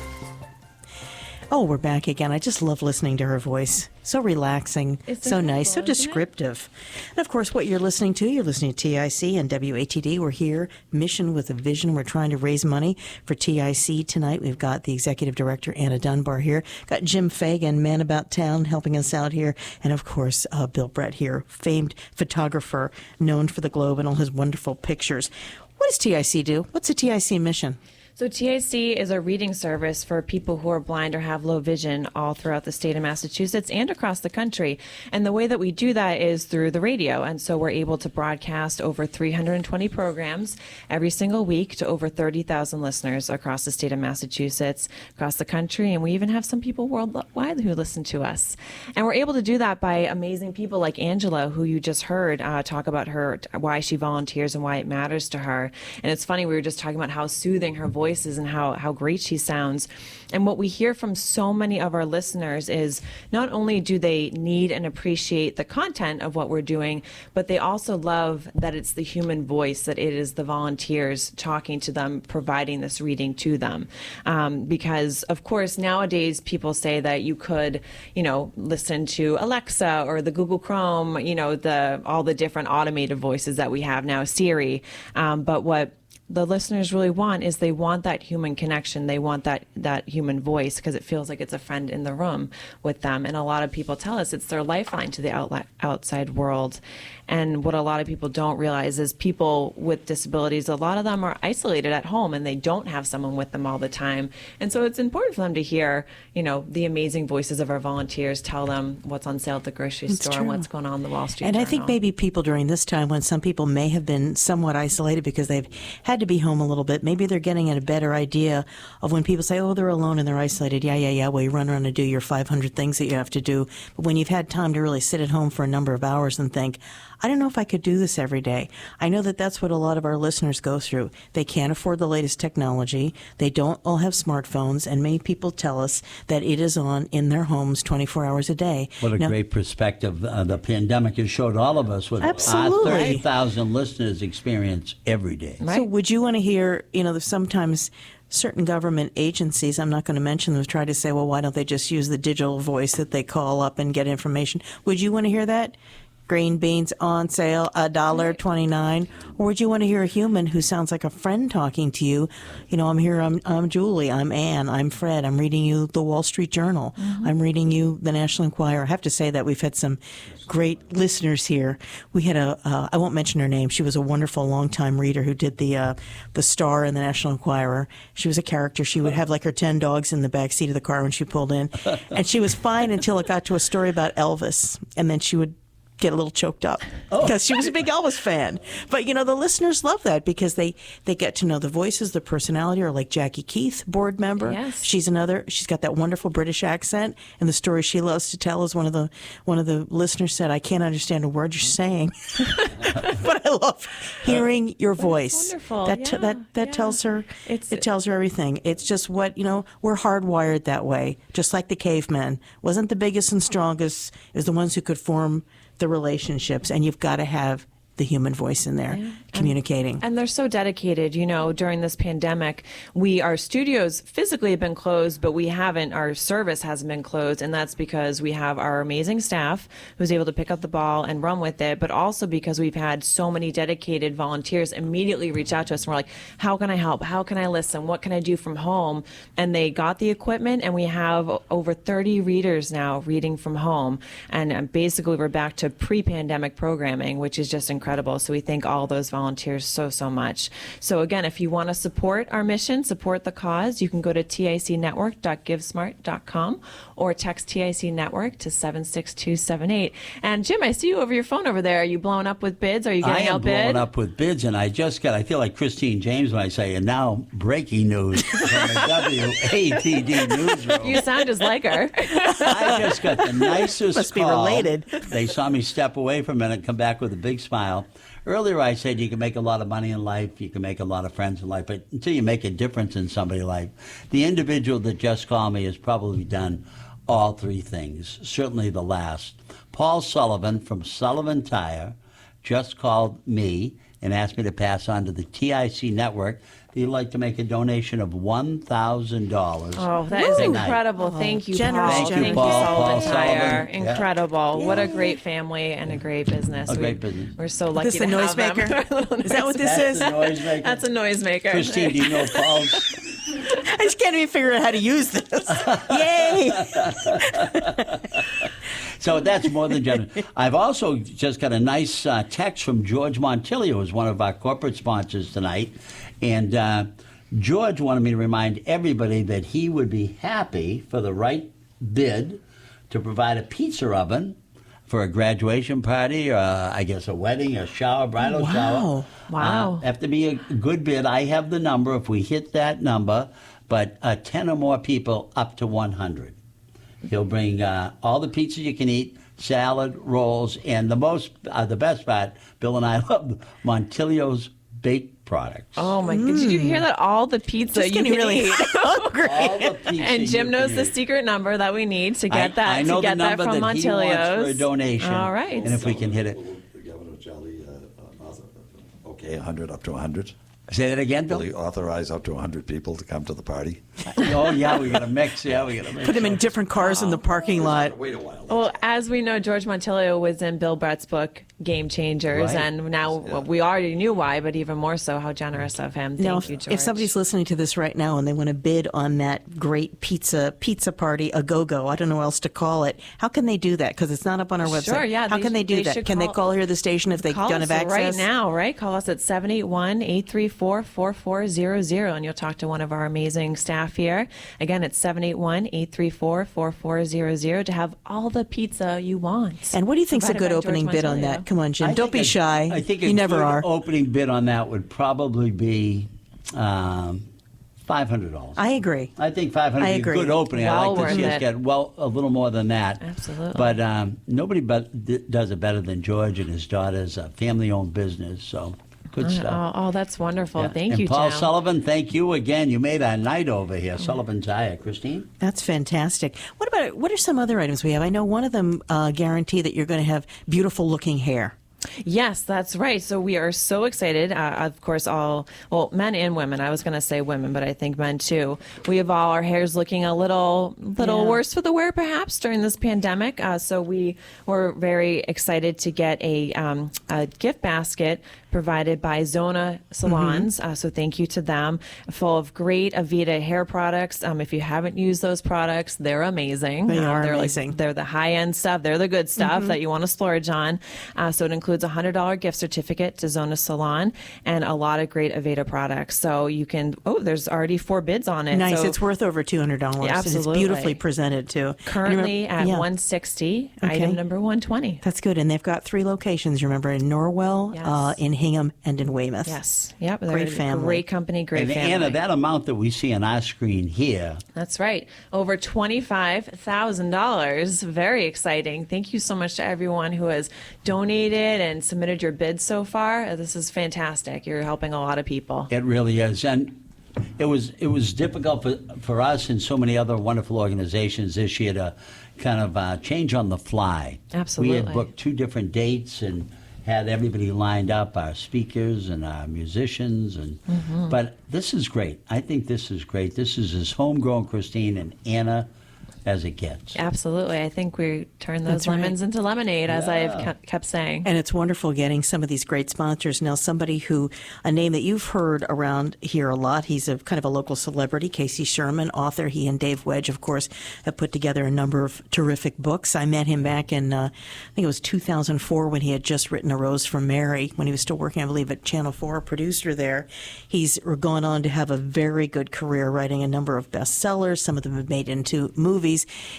Oh, we're back again. I just love listening to her voice. So relaxing, It's so nice, so incredible, isn't it? descriptive. And of course, what you're listening to TIC and WATD. We're here, Mission with a Vision. We're trying to raise money for TIC tonight. We've got the Executive Director, Anna Dunbar, here. Got Jim Fagan, Man About Town, helping us out here. And of course, Bill Brett here, famed photographer, known for the Globe and all his wonderful pictures. What does TIC do? What's a TIC mission? So TIC is a reading service for people who are blind or have low vision all throughout the state of Massachusetts and across the country. And the way that we do that is through the radio. And so we're able to broadcast over 320 programs every single week to over 30,000 listeners across the state of Massachusetts, across the country. And we even have some people worldwide who listen to us. And we're able to do that by amazing people like Angela, who you just heard talk about why she volunteers and why it matters to her. And it's funny, we were just talking about how soothing her voice is and how great she sounds. And what we hear from so many of our listeners is not only do they need and appreciate the content of what we're doing, but they also love that it's the human voice, that it is the volunteers talking to them, providing this reading to them. Because, of course, nowadays people say that you could, listen to Alexa or the Google Chrome, all the different automated voices that we have now, Siri. But what the listeners really want is they want that human connection. They want that human voice because it feels like it's a friend in the room with them. And a lot of people tell us it's their lifeline to the outside world. And what a lot of people don't realize is people with disabilities, a lot of them are isolated at home and they don't have someone with them all the time. And so it's important for them to hear, the amazing voices of our volunteers tell them what's on sale at the grocery store and what's going on in the Wall Street And Journal. I think maybe people during this time when some people may have been somewhat isolated because they've had to be home a little bit, maybe they're getting a better idea of when people say, oh, they're alone and they're isolated. Yeah. Well, you run around and do your 500 things that you have to do. But when you've had time to really sit at home for a number of hours and think, I don't know if I could do this every day. I know that that's what a lot of our listeners go through. They can't afford the latest technology. They don't all have smartphones. And many people tell us that it is on in their homes 24 hours a day. What a great perspective the pandemic has showed all of us with Absolutely. 30,000 listeners experience every day. Right. So would you want to hear, sometimes certain government agencies, I'm not going to mention them, try to say, well, why don't they just use the digital voice that they call up and get information? Would you want to hear that? Green beans on sale, $1.29. Or would you want to hear a human who sounds like a friend talking to you? I'm here, I'm Julie, I'm Ann, I'm Fred, I'm reading you the Wall Street Journal, I'm reading you the National Enquirer. I have to say that we've had some great listeners here. We had I won't mention her name, she was a wonderful longtime reader who did the Star and the National Enquirer. She was a character. She would have like her 10 dogs in the back seat of the car when she pulled in. And she was fine until it got to a story about Elvis. And then she would get a little choked up because she was a big Elvis fan. But, the listeners love that because they get to know the voices, the personality, or like Jackie Keith, board member. Yes. She's got that wonderful British accent. And the story she loves to tell is one of the listeners said, I can't understand a word you're saying. But I love hearing your voice. Wonderful. That tells her, it tells her everything. It's just what, we're hardwired that way. Just like the cavemen. Wasn't the biggest and strongest, it was the ones who could form the relationships, and you've got to have the human voice in there communicating. And they're so dedicated, during this pandemic. Our studios physically have been closed, but our service hasn't been closed. And that's because we have our amazing staff who's able to pick up the ball and run with it, but also because we've had so many dedicated volunteers immediately reach out to us. And we're like, how can I help? How can I listen? What can I do from home? And they got the equipment, and we have over 30 readers now reading from home. And basically we're back to pre-pandemic programming, which is just incredible. So we thank all those volunteers so much. So again, if you want to support our mission, support the cause, you can go to ticnetwork.givesmart.com or text TIC Network to 76278. And Jim, I see you over your phone over there. Are you blowing up with bids? Are you getting outbid? I am blowing up with bids, and I feel like Christine James when I say, and now breaking news from the WATD newsroom. You sound just like her. I just got the nicest Must call. be related. They saw me step away for a minute and come back with a big smile. Earlier I said you can make a lot of money in life, you can make a lot of friends in life, but until you make a difference in somebody's life, the individual that just called me has probably done all three things, certainly the last. Paul Sullivan from Sullivan Tire just called me and asked me to pass on to the TIC network. He'd like to make a donation of $1,000. Oh, that is incredible. Thank you, generous, Paul. generous. Thank Paul. you, Sullivan Paul Tire. Sullivan. Incredible. Yeah. What a great family and a great business. Great business. We're so lucky This to the have them. noisemaker? Is that what this That's is? the noisemaker. That's a noisemaker. Christine, do you know Paul's? I just can't even figure out how to use this. Yay! So that's more than generous. I've also just got a nice text from George Montilio, who's one of our corporate sponsors tonight. And George wanted me to remind everybody that he would be happy for the right bid to provide a pizza oven for a graduation party, or I guess a wedding, a shower, bridal shower. Wow. Have to be a good bid. I have the number if we hit that number, but 10 or more people up to 100. He'll bring all the pizzas you can eat, salad, rolls, and the best part, Bill and I love Montilio's baked products. Oh my God. Did you hear that? All the pizza Just you getting can really eat. hungry. All the pizza And Jim you knows can the eat. secret number that we need to get that. I know to get the number that from that he wants Montilio's. for a donation. All right. And if we can hit it. Governor Jelly, okay, 100 up to 100. Say that again, Bill? Will he authorize up to 100 people to come to the party? Oh, yeah, we got to mix. Yeah, we got to mix. Put them in different cars in the parking lot. Wait a while. Well, as we know, George Montilio was in Bill Brett's book, Game Changers, Right. and now we already knew why, but even more so, how generous of him. Now, Thank you, George. if somebody's listening to this right now and they want to bid on that great pizza party, a go-go, I don't know what else to call it, how can they do that? Because it's not up on our website. Sure, yeah. How can they do that? should Can they call here the station if they call don't us have access? right now, right? Call us at 781-834-4400, and you'll talk to one of our amazing staff here. Again, it's 781-834-4400 to have all the pizza you want. And what do you think's a Provided good by George opening bid on Montilio. that? Come on, Jim. I Don't think be a- shy. I think you a never good are. opening bid on that would probably be $500. I agree. I think 500 I is a agree. good opening. I Well like to see worth us it. get a little more than that. Absolutely. But nobody does it better than George and his daughter's family-owned business. So good stuff. Oh, that's wonderful. Yeah. Thank and you, Paul Jim. Sullivan, thank you again. You made our night over here. Sullivan Tire. Christine? That's fantastic. What are some other items we have? I know one of them guarantee that you're going to have beautiful looking hair. Yes, that's right. So we are so excited. Of course, men and women. I was going to say women, but I think men too. We have all our hairs looking a little worse for the wear, perhaps, during this pandemic. So we were very excited to get a gift basket provided by Zona Salons. So thank you to them. Full of great Aveda hair products. If you haven't used those products, they're amazing. They are they're amazing. They're the high-end stuff. They're the good stuff that you want to splurge on. So it includes a $100 gift certificate to Zona Salon and a lot of great Aveda products. So you can, there's already 4 bids on it. Nice. So It's worth over $200. Yeah, And it's absolutely. beautifully presented, too. currently at Yeah. $160, Okay. item number 120. That's good. And they've got 3 locations, remember, in Norwell, Yes. in Hingham, and in Weymouth. Yes. Yep. They're Great a family. Great company, great And family. Anna, that amount that we see on our screen here, That's right. Over $25,000. Very exciting. Thank you so much to everyone who has donated and submitted your bids so far. This is fantastic. You're helping a lot of people. it really is. And it was difficult for us and so many other wonderful organizations this year to kind of change on the fly. Absolutely. We had booked 2 different dates and had everybody lined up, our speakers and our musicians. But this is great. I think this is great. This is as homegrown, Christine and Anna, as it gets. Absolutely. I think we turn those That's right. lemons into lemonade, as I've kept saying. And it's wonderful getting some of these great sponsors. Now, a name that you've heard around here a lot, he's a kind of a local celebrity, Casey Sherman, author. He and Dave Wedge, of course, have put together a number of terrific books. I met him back in, I think it was 2004, when he had just written A Rose from Mary, when he was still working, I believe, at Channel 4, a producer there. He's gone on to have a very good career writing a number of bestsellers. Some of them have made into movies.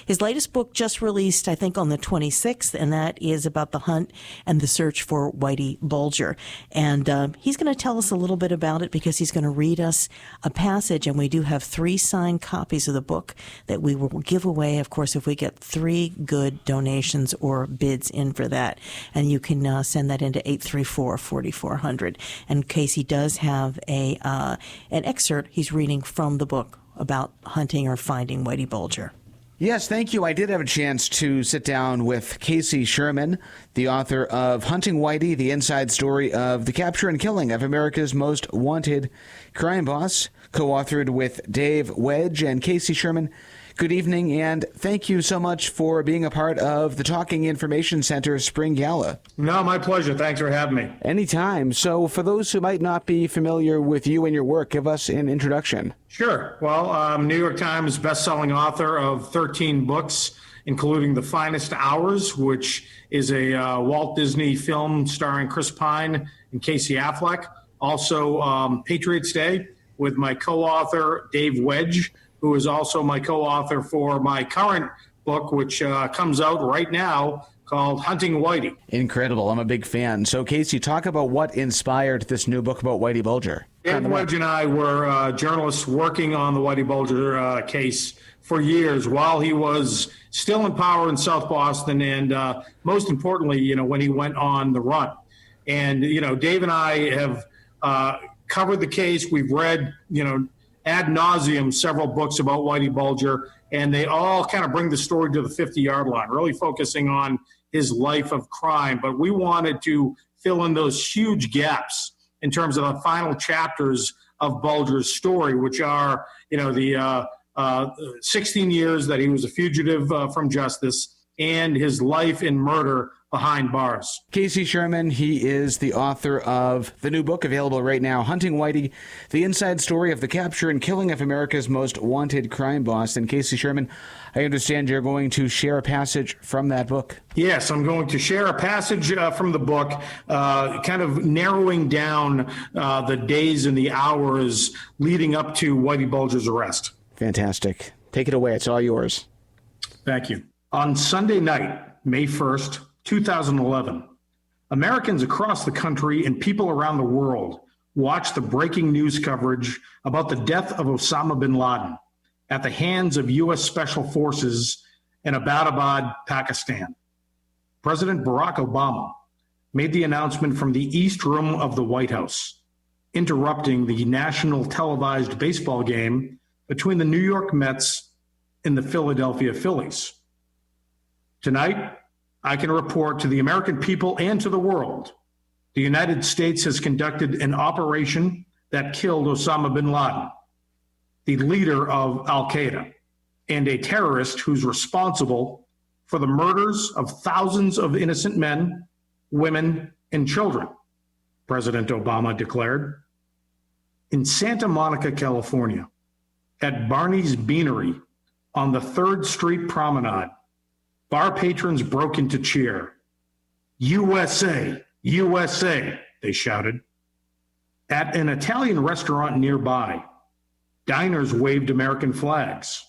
His latest book just released, I think, on the 26th, and that is about the hunt and the search for Whitey Bulger. And he's going to tell us a little bit about it because he's going to read us a passage, and we do have 3 signed copies of the book that we will give away, of course, if we get 3 good donations or bids in for that. And you can send that into 834-4400. And Casey does have an excerpt he's reading from the book about hunting or finding Whitey Bulger. Yes, thank you. I did have a chance to sit down with Casey Sherman, the author of Hunting Whitey, the inside story of the capture and killing of America's most wanted crime boss, co-authored with Dave Wedge and Casey Sherman. Good evening, and thank you so much for being a part of the Talking Information Center Spring Gala. No, my pleasure. Thanks for having me. Anytime. So for those who might not be familiar with you and your work, give us an introduction. Sure. Well, I'm New York Times bestselling author of 13 books, including The Finest Hours, which is a Walt Disney film starring Chris Pine and Casey Affleck. Also, Patriots Day, with my co-author, Dave Wedge, who is also my co-author for my current book, which comes out right now, called Hunting Whitey. Incredible. I'm a big fan. So, Casey, talk about what inspired this new book about Whitey Bulger. Dave Wedge and I were journalists working on the Whitey Bulger case for years while he was still in power in South Boston, and most importantly, when he went on the run. And, Dave and I have covered the case. We've read, ad nauseum several books about Whitey Bulger, and they all kind of bring the story to the 50-yard line, really focusing on his life of crime. But we wanted to fill in those huge gaps in terms of the final chapters of Bulger's story, which are, the 16 years that he was a fugitive from justice and his life in murder behind bars. Casey Sherman, he is the author of the new book available right now, Hunting Whitey, the inside story of the capture and killing of America's most wanted crime boss. And Casey Sherman, I understand you're going to share a passage from that book. Yes, I'm going to share a passage from the book, kind of narrowing down the days and the hours leading up to Whitey Bulger's arrest. Fantastic. Take it away. It's all yours. Thank you. On Sunday night, May 1st, 2011, Americans across the country and people around the world watched the breaking news coverage about the death of Osama bin Laden at the hands of U.S. Special Forces in Abbottabad, Pakistan. President Barack Obama made the announcement from the East Room of the White House, interrupting the national televised baseball game between the New York Mets and the Philadelphia Phillies. Tonight, I can report to the American people and to the world, the United States has conducted an operation that killed Osama bin Laden, the leader of Al-Qaeda, and a terrorist who's responsible for the murders of thousands of innocent men, women, and children, President Obama declared. In Santa Monica, California, at Barney's Beanery on the 3rd Street Promenade, bar patrons broke into cheer. USA, USA, they shouted. At an Italian restaurant nearby, diners waved American flags.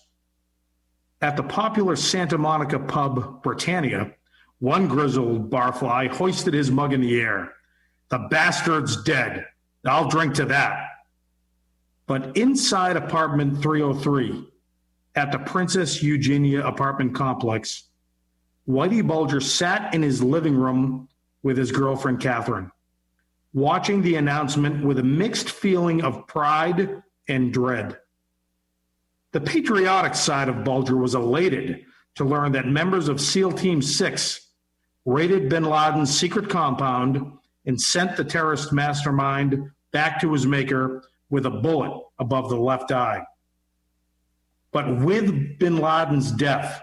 At the popular Santa Monica pub Britannia, one grizzled barfly hoisted his mug in the air. The bastard's dead. I'll drink to that. But inside apartment 303, at the Princess Eugenia apartment complex, Whitey Bulger sat in his living room with his girlfriend, Catherine, watching the announcement with a mixed feeling of pride and dread. The patriotic side of Bulger was elated to learn that members of SEAL Team 6 raided bin Laden's secret compound and sent the terrorist mastermind back to his maker with a bullet above the left eye. But with bin Laden's death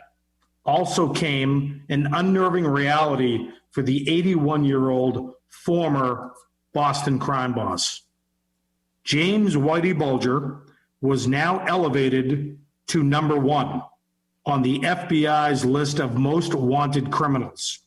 also came an unnerving reality for the 81-year-old former Boston crime boss. James Whitey Bulger was now elevated to number 1 on the FBI's list of most wanted criminals.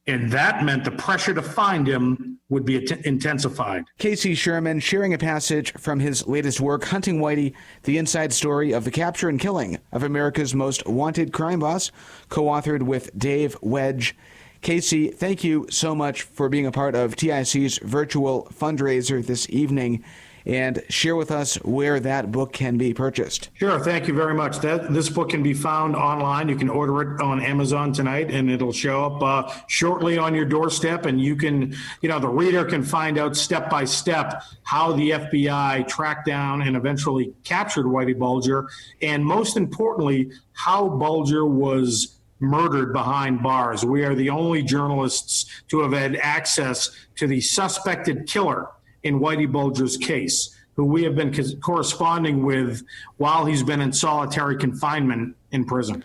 And that meant the pressure to find him would be intensified. Casey Sherman sharing a passage from his latest work, Hunting Whitey, the inside story of the capture and killing of America's most wanted crime boss, co-authored with Dave Wedge. Casey, thank you so much for being a part of TIC's virtual fundraiser this evening, and share with us where that book can be purchased. Sure, thank you very much. This book can be found online. You can order it on Amazon tonight, and it'll show up shortly on your doorstep. And you can, the reader can find out step by step how the FBI tracked down and eventually captured Whitey Bulger, and most importantly, how Bulger was murdered behind bars. We are the only journalists to have had access to the suspected killer in Whitey Bulger's case, who we have been corresponding with while he's been in solitary confinement in prison.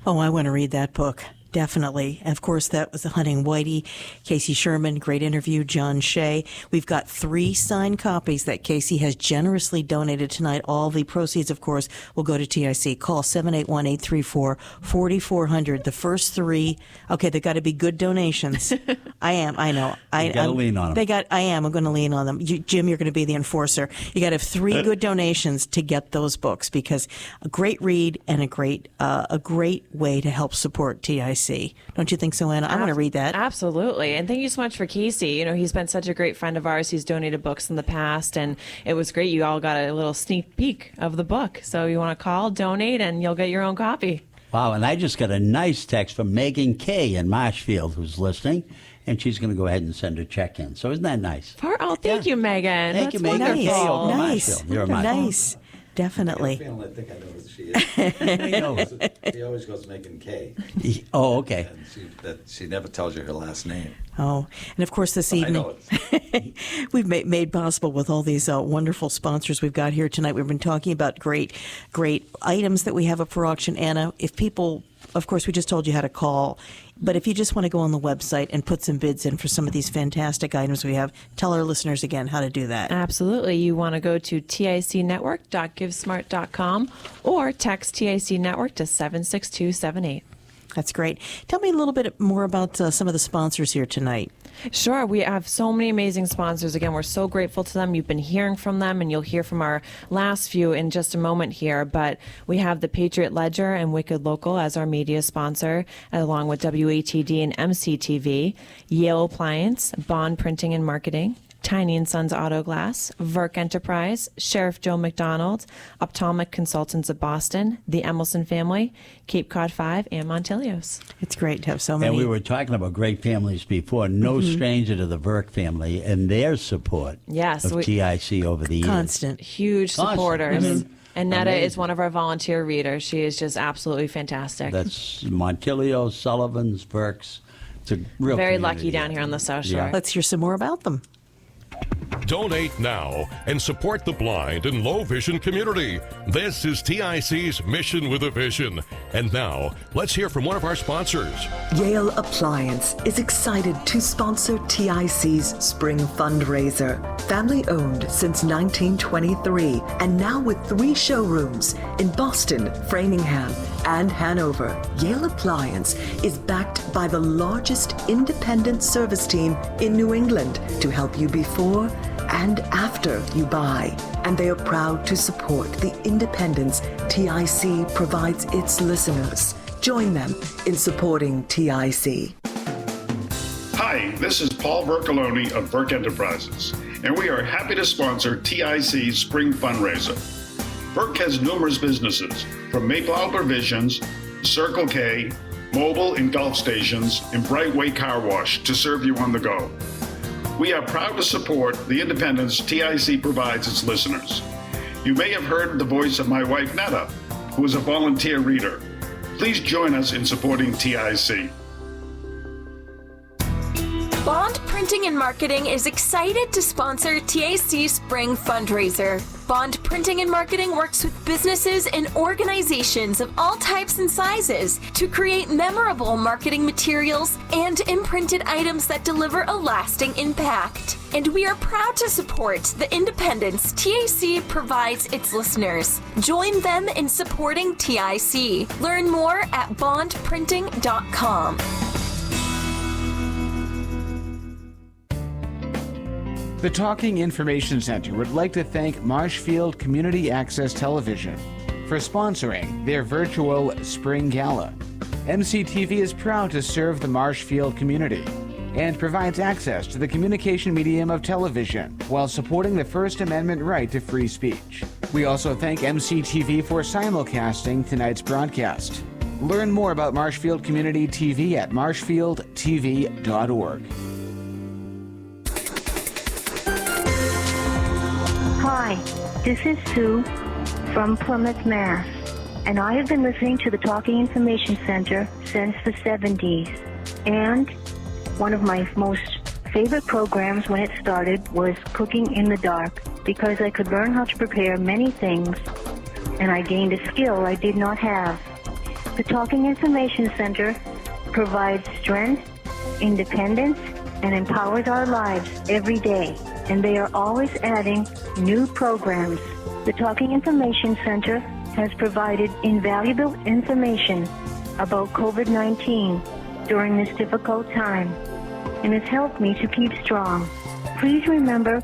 Oh, I want to read that book. Definitely. And of course, that was the Hunting Whitey, Casey Sherman, great interview, John Shea. We've got 3 signed copies that Casey has generously donated tonight. All the proceeds, of course, will go to TIC. Call 781-834-4400. The first 3, okay, they've got to be good donations. I know. You got to lean on them. I'm going to lean on them. Jim, you're going to be the enforcer. You got to have 3 good donations to get those books, because a great read and a great way to help support TIC. Don't you think so, Anna? I want to read that. Absolutely. And thank you so much for Casey. You know, he's been such a great friend of ours. He's donated books in the past, and it was great. You all got a little sneak peek of the book. So you want to call, donate, and you'll get your own copy. Wow, and I just got a nice text from Megan Kay in Marshfield, who's listening, and she's going to go ahead and send her check in. So isn't that nice? Thank you, Megan. Thank you, That's Megan. wonderful. Kay over Nice. Marshfield. You're a Marshfield. Nice. Definitely. I think I know who she is. I know. She always goes Megan K. Oh, okay. And she never tells you her last name. Oh, and of course this evening, we've made possible with all these wonderful sponsors we've got here tonight. We've been talking about great items that we have up for auction. Anna, if people, of course, we just told you how to call, but if you just want to go on the website and put some bids in for some of these fantastic items we have, tell our listeners again how to do that. Absolutely. You want to go to ticnetwork.givesmart.com or text TIC Network to 76278. That's great. Tell me a little bit more about some of the sponsors here tonight. Sure. We have so many amazing sponsors. Again, we're so grateful to them. You've been hearing from them, and you'll hear from our last few in just a moment here. But we have the Patriot Ledger and Wicked Local as our media sponsor, along with WATD and MCTV, Yale Appliance, Bond Printing and Marketing, Tiny & Sons Auto Glass, Verk Enterprise, Sheriff Joe McDonald, Ophthalmic Consultants of Boston, the Emelson Family, Cape Cod 5, and Montelios. It's great to have so many. And we were talking about great families before. No stranger to the Verk family and their support of TIC over the years. Constant. Huge supporters. And Netta is one of our volunteer readers. She is just absolutely fantastic. That's Montelios, Sullivan's, Verks. It's a real very community. lucky down here on the South Shore. Yeah. Let's hear some more about them. Donate now and support the blind and low vision community. This is TIC's Mission with a Vision. And now, let's hear from one of our sponsors. Yale Appliance is excited to sponsor TIC's spring fundraiser. Family owned since 1923 and now with 3 showrooms in Boston, Framingham, and Hanover. Yale Appliance is backed by the largest independent service team in New England to help you before and after you buy. And they are proud to support the independence TIC provides its listeners. Join them in supporting TIC. Hi, this is Paul Vercoloni of Verk Enterprises, and we are happy to sponsor TIC's spring fundraiser. Verk has numerous businesses, from Mayplow Provisions, Circle K, mobile and golf stations, and Brightway Car Wash to serve you on the go. We are proud to support the independence TIC provides its listeners. You may have heard the voice of my wife, Netta, who is a volunteer reader. Please join us in supporting TIC. Bond Printing and Marketing is excited to sponsor TIC's spring fundraiser. Bond Printing and Marketing works with businesses and organizations of all types and sizes to create memorable marketing materials and imprinted items that deliver a lasting impact. And we are proud to support the independence TIC provides its listeners. Join them in supporting TIC. Learn more at bondprinting.com. The Talking Information Center would like to thank Marshfield Community Access Television for sponsoring their virtual Spring Gala. MCTV is proud to serve the Marshfield community and provides access to the communication medium of television while supporting the First Amendment right to free speech. We also thank MCTV for simulcasting tonight's broadcast. Learn more about Marshfield Community TV at marshfieldtv.org. Hi, this is Sue from Plymouth, Mass. And I have been listening to the Talking Information Center since the 70s. And one of my most favorite programs when it started was Cooking in the Dark, because I could learn how to prepare many things, and I gained a skill I did not have. The Talking Information Center provides strength, independence, and empowers our lives every day. And they are always adding new programs. The Talking Information Center has provided invaluable information about COVID-19 during this difficult time and has helped me to keep strong. Please remember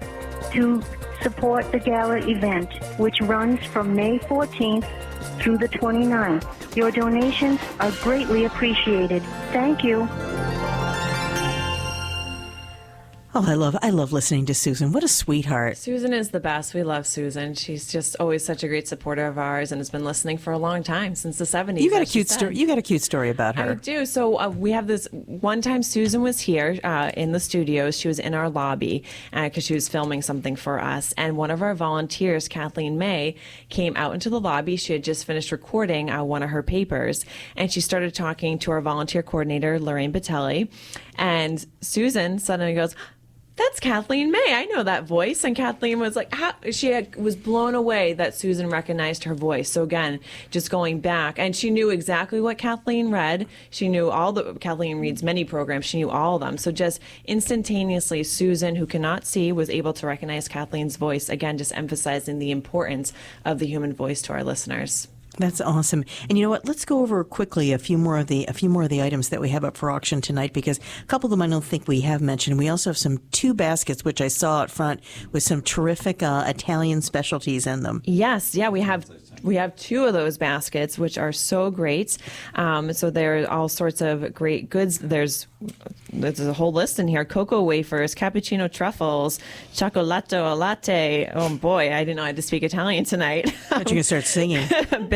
to support the Gala event, which runs from May 14th through the 29th. Your donations are greatly appreciated. Thank you. Oh, I love listening to Susan. What a sweetheart. Susan is the best. We love Susan. She's just always such a great supporter of ours and has been listening for a long time, since the 70s. You got a cute story. You got a cute story about her. I do. So we have this one time Susan was here in the studios. She was in our lobby because she was filming something for us. And one of our volunteers, Kathleen May, came out into the lobby. She had just finished recording one of her papers. And she started talking to our volunteer coordinator, Lorraine Batelli. And Susan suddenly goes, "That's Kathleen May. I know that voice." And Kathleen was like, was blown away that Susan recognized her voice. So again, just going back, and she knew exactly what Kathleen read. She knew Kathleen reads many programs. She knew all of them. So just instantaneously, Susan, who cannot see, was able to recognize Kathleen's voice. Again, just emphasizing the importance of the human voice to our listeners. That's awesome. And you know what? Let's go over quickly a few more of the items that we have up for auction tonight, because a couple of them I don't think we have mentioned. We also have two baskets, which I saw out front, with some terrific Italian specialties in them. Yes, yeah, we have two of those baskets, which are so great. So there are all sorts of great goods. There's a whole list in here: cocoa wafers, cappuccino truffles, cioccolato al latte. Oh boy, I didn't know I had to speak Italian tonight. I thought you could start singing.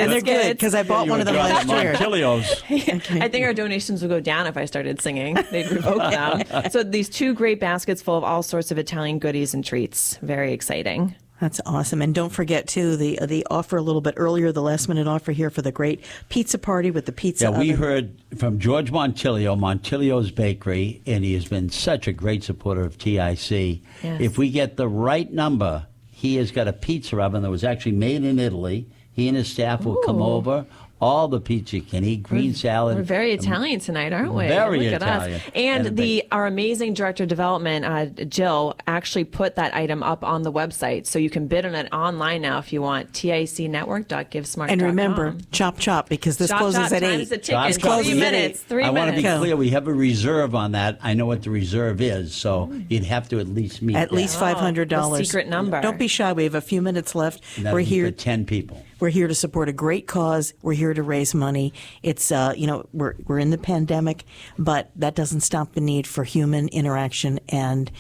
And they're good, because I bought one of them last year. I think our donations would go down if I started singing. They'd revoke them. So these two great baskets full of all sorts of Italian goodies and treats. Very exciting. That's awesome. And don't forget, too, the offer a little bit earlier, the last-minute offer here for the great pizza party with the pizza oven. We heard from George Montilio, Montilio's Bakery, and he has been such a great supporter of TIC. Yes. If we get the right number, he has got a pizza oven that was actually made in Italy. He and his staff will come over. All the pizza you can eat, green salad. We're very Italian tonight, aren't we? Very Look Italian. At us. And our amazing director of development, Jill, actually put that item up on the website. So you can bid on it online now if you want. TICnetwork.givesmart.com. And remember, chop, because this closes at 8. Time's 3 minutes. 3 minutes. I want to be clear. We have a reserve on that. I know what the reserve is, so you'd have to at least meet at least $500. The secret number. Don't be shy. We have a few minutes left. We're here for 10 people. We're here to support a great cause. We're here to raise money. It's we're in the pandemic, but that doesn't stop the need for human interaction and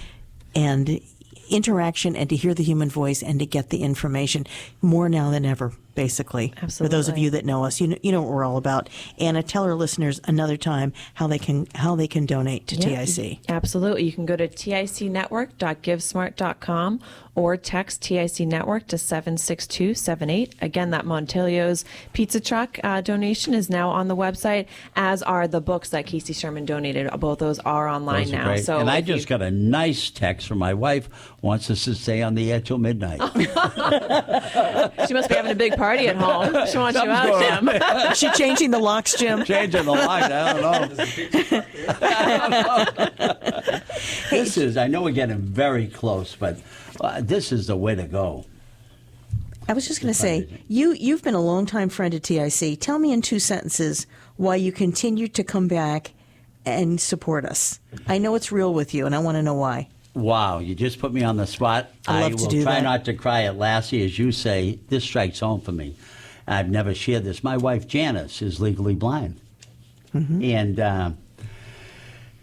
interaction, and to hear the human voice and to get the information more now than ever, basically. Absolutely. For those of you that know us, you know what we're all about. Anna, tell our listeners another time how they can donate to TIC. Absolutely. You can go to ticnetwork.givesmart.com or text TIC Network to 76278. Again, that Montilio's pizza truck donation is now on the website, as are the books that Casey Sherman donated. Both those are online now. Great. So and I just got a nice text from my wife, wants us to stay on the air till midnight. She must be having a big party at home. She wants you out, Jim. Is she changing the locks, Jim? Changing the locks, I don't know. This is, I know we're getting very close, but this is the way to go. I was just going to say, you've been a longtime friend of TIC. Tell me in 2 sentences why you continue to come back and support us. I know it's real with you, and I want to know why. Wow, you just put me on the spot. I love to do will try that. not to cry at Lassie, as you say. This strikes home for me. I've never shared this. My wife, Janice, is legally blind. Mm-hmm. And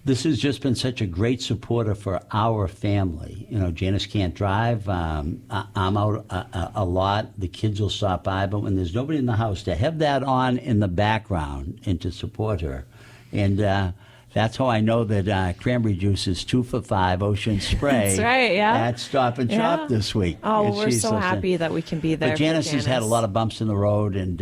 this has just been such a great supporter for our family. You know, Janice can't drive. I'm out a lot. The kids will stop by. But when there's nobody in the house, to have that on in the background and to support her. And that's how I know that cranberry juice is 2 for $5 Ocean Spray. That's right, yeah. At Stop and Shop this week. Oh, And we're she's so listening. happy that we can be there. But Janice has had a lot of bumps in the road, and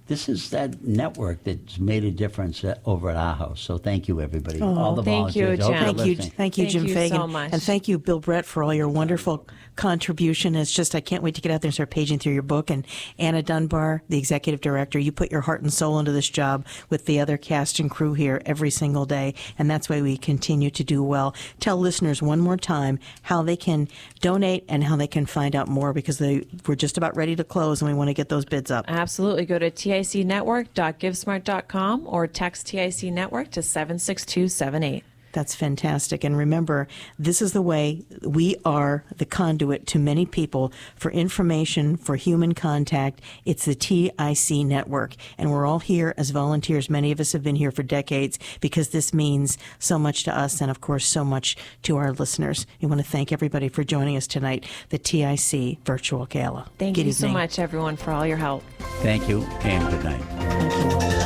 this is that network that's made a difference over at our house. So thank you, everybody. Oh, all the thank you, volunteers. I hope Jim. you're Thank you, listening. thank you, Jim Thank you Fagan, so much. and thank you, Bill Brett, for all your wonderful contribution. It's just I can't wait to get out there and start paging through your book. And Anna Dunbar, the executive director, you put your heart and soul into this job with the other cast and crew here every single day, and that's why we continue to do well. Tell listeners one more time how they can donate and how they can find out more, because we're just about ready to close and we want to get those bids up. Absolutely. Go to ticnetwork.givesmart.com or text TIC Network to 76278. That's fantastic. And remember, this is the way we are the conduit to many people for information, for human contact. It's the TIC network. And we're all here as volunteers. Many of us have been here for decades because this means so much to us and, of course, so much to our listeners. We want to thank everybody for joining us tonight, the TIC Virtual Gala. Thank Good you so evening. much, everyone, for all your help. Thank you, and good night. Thank you.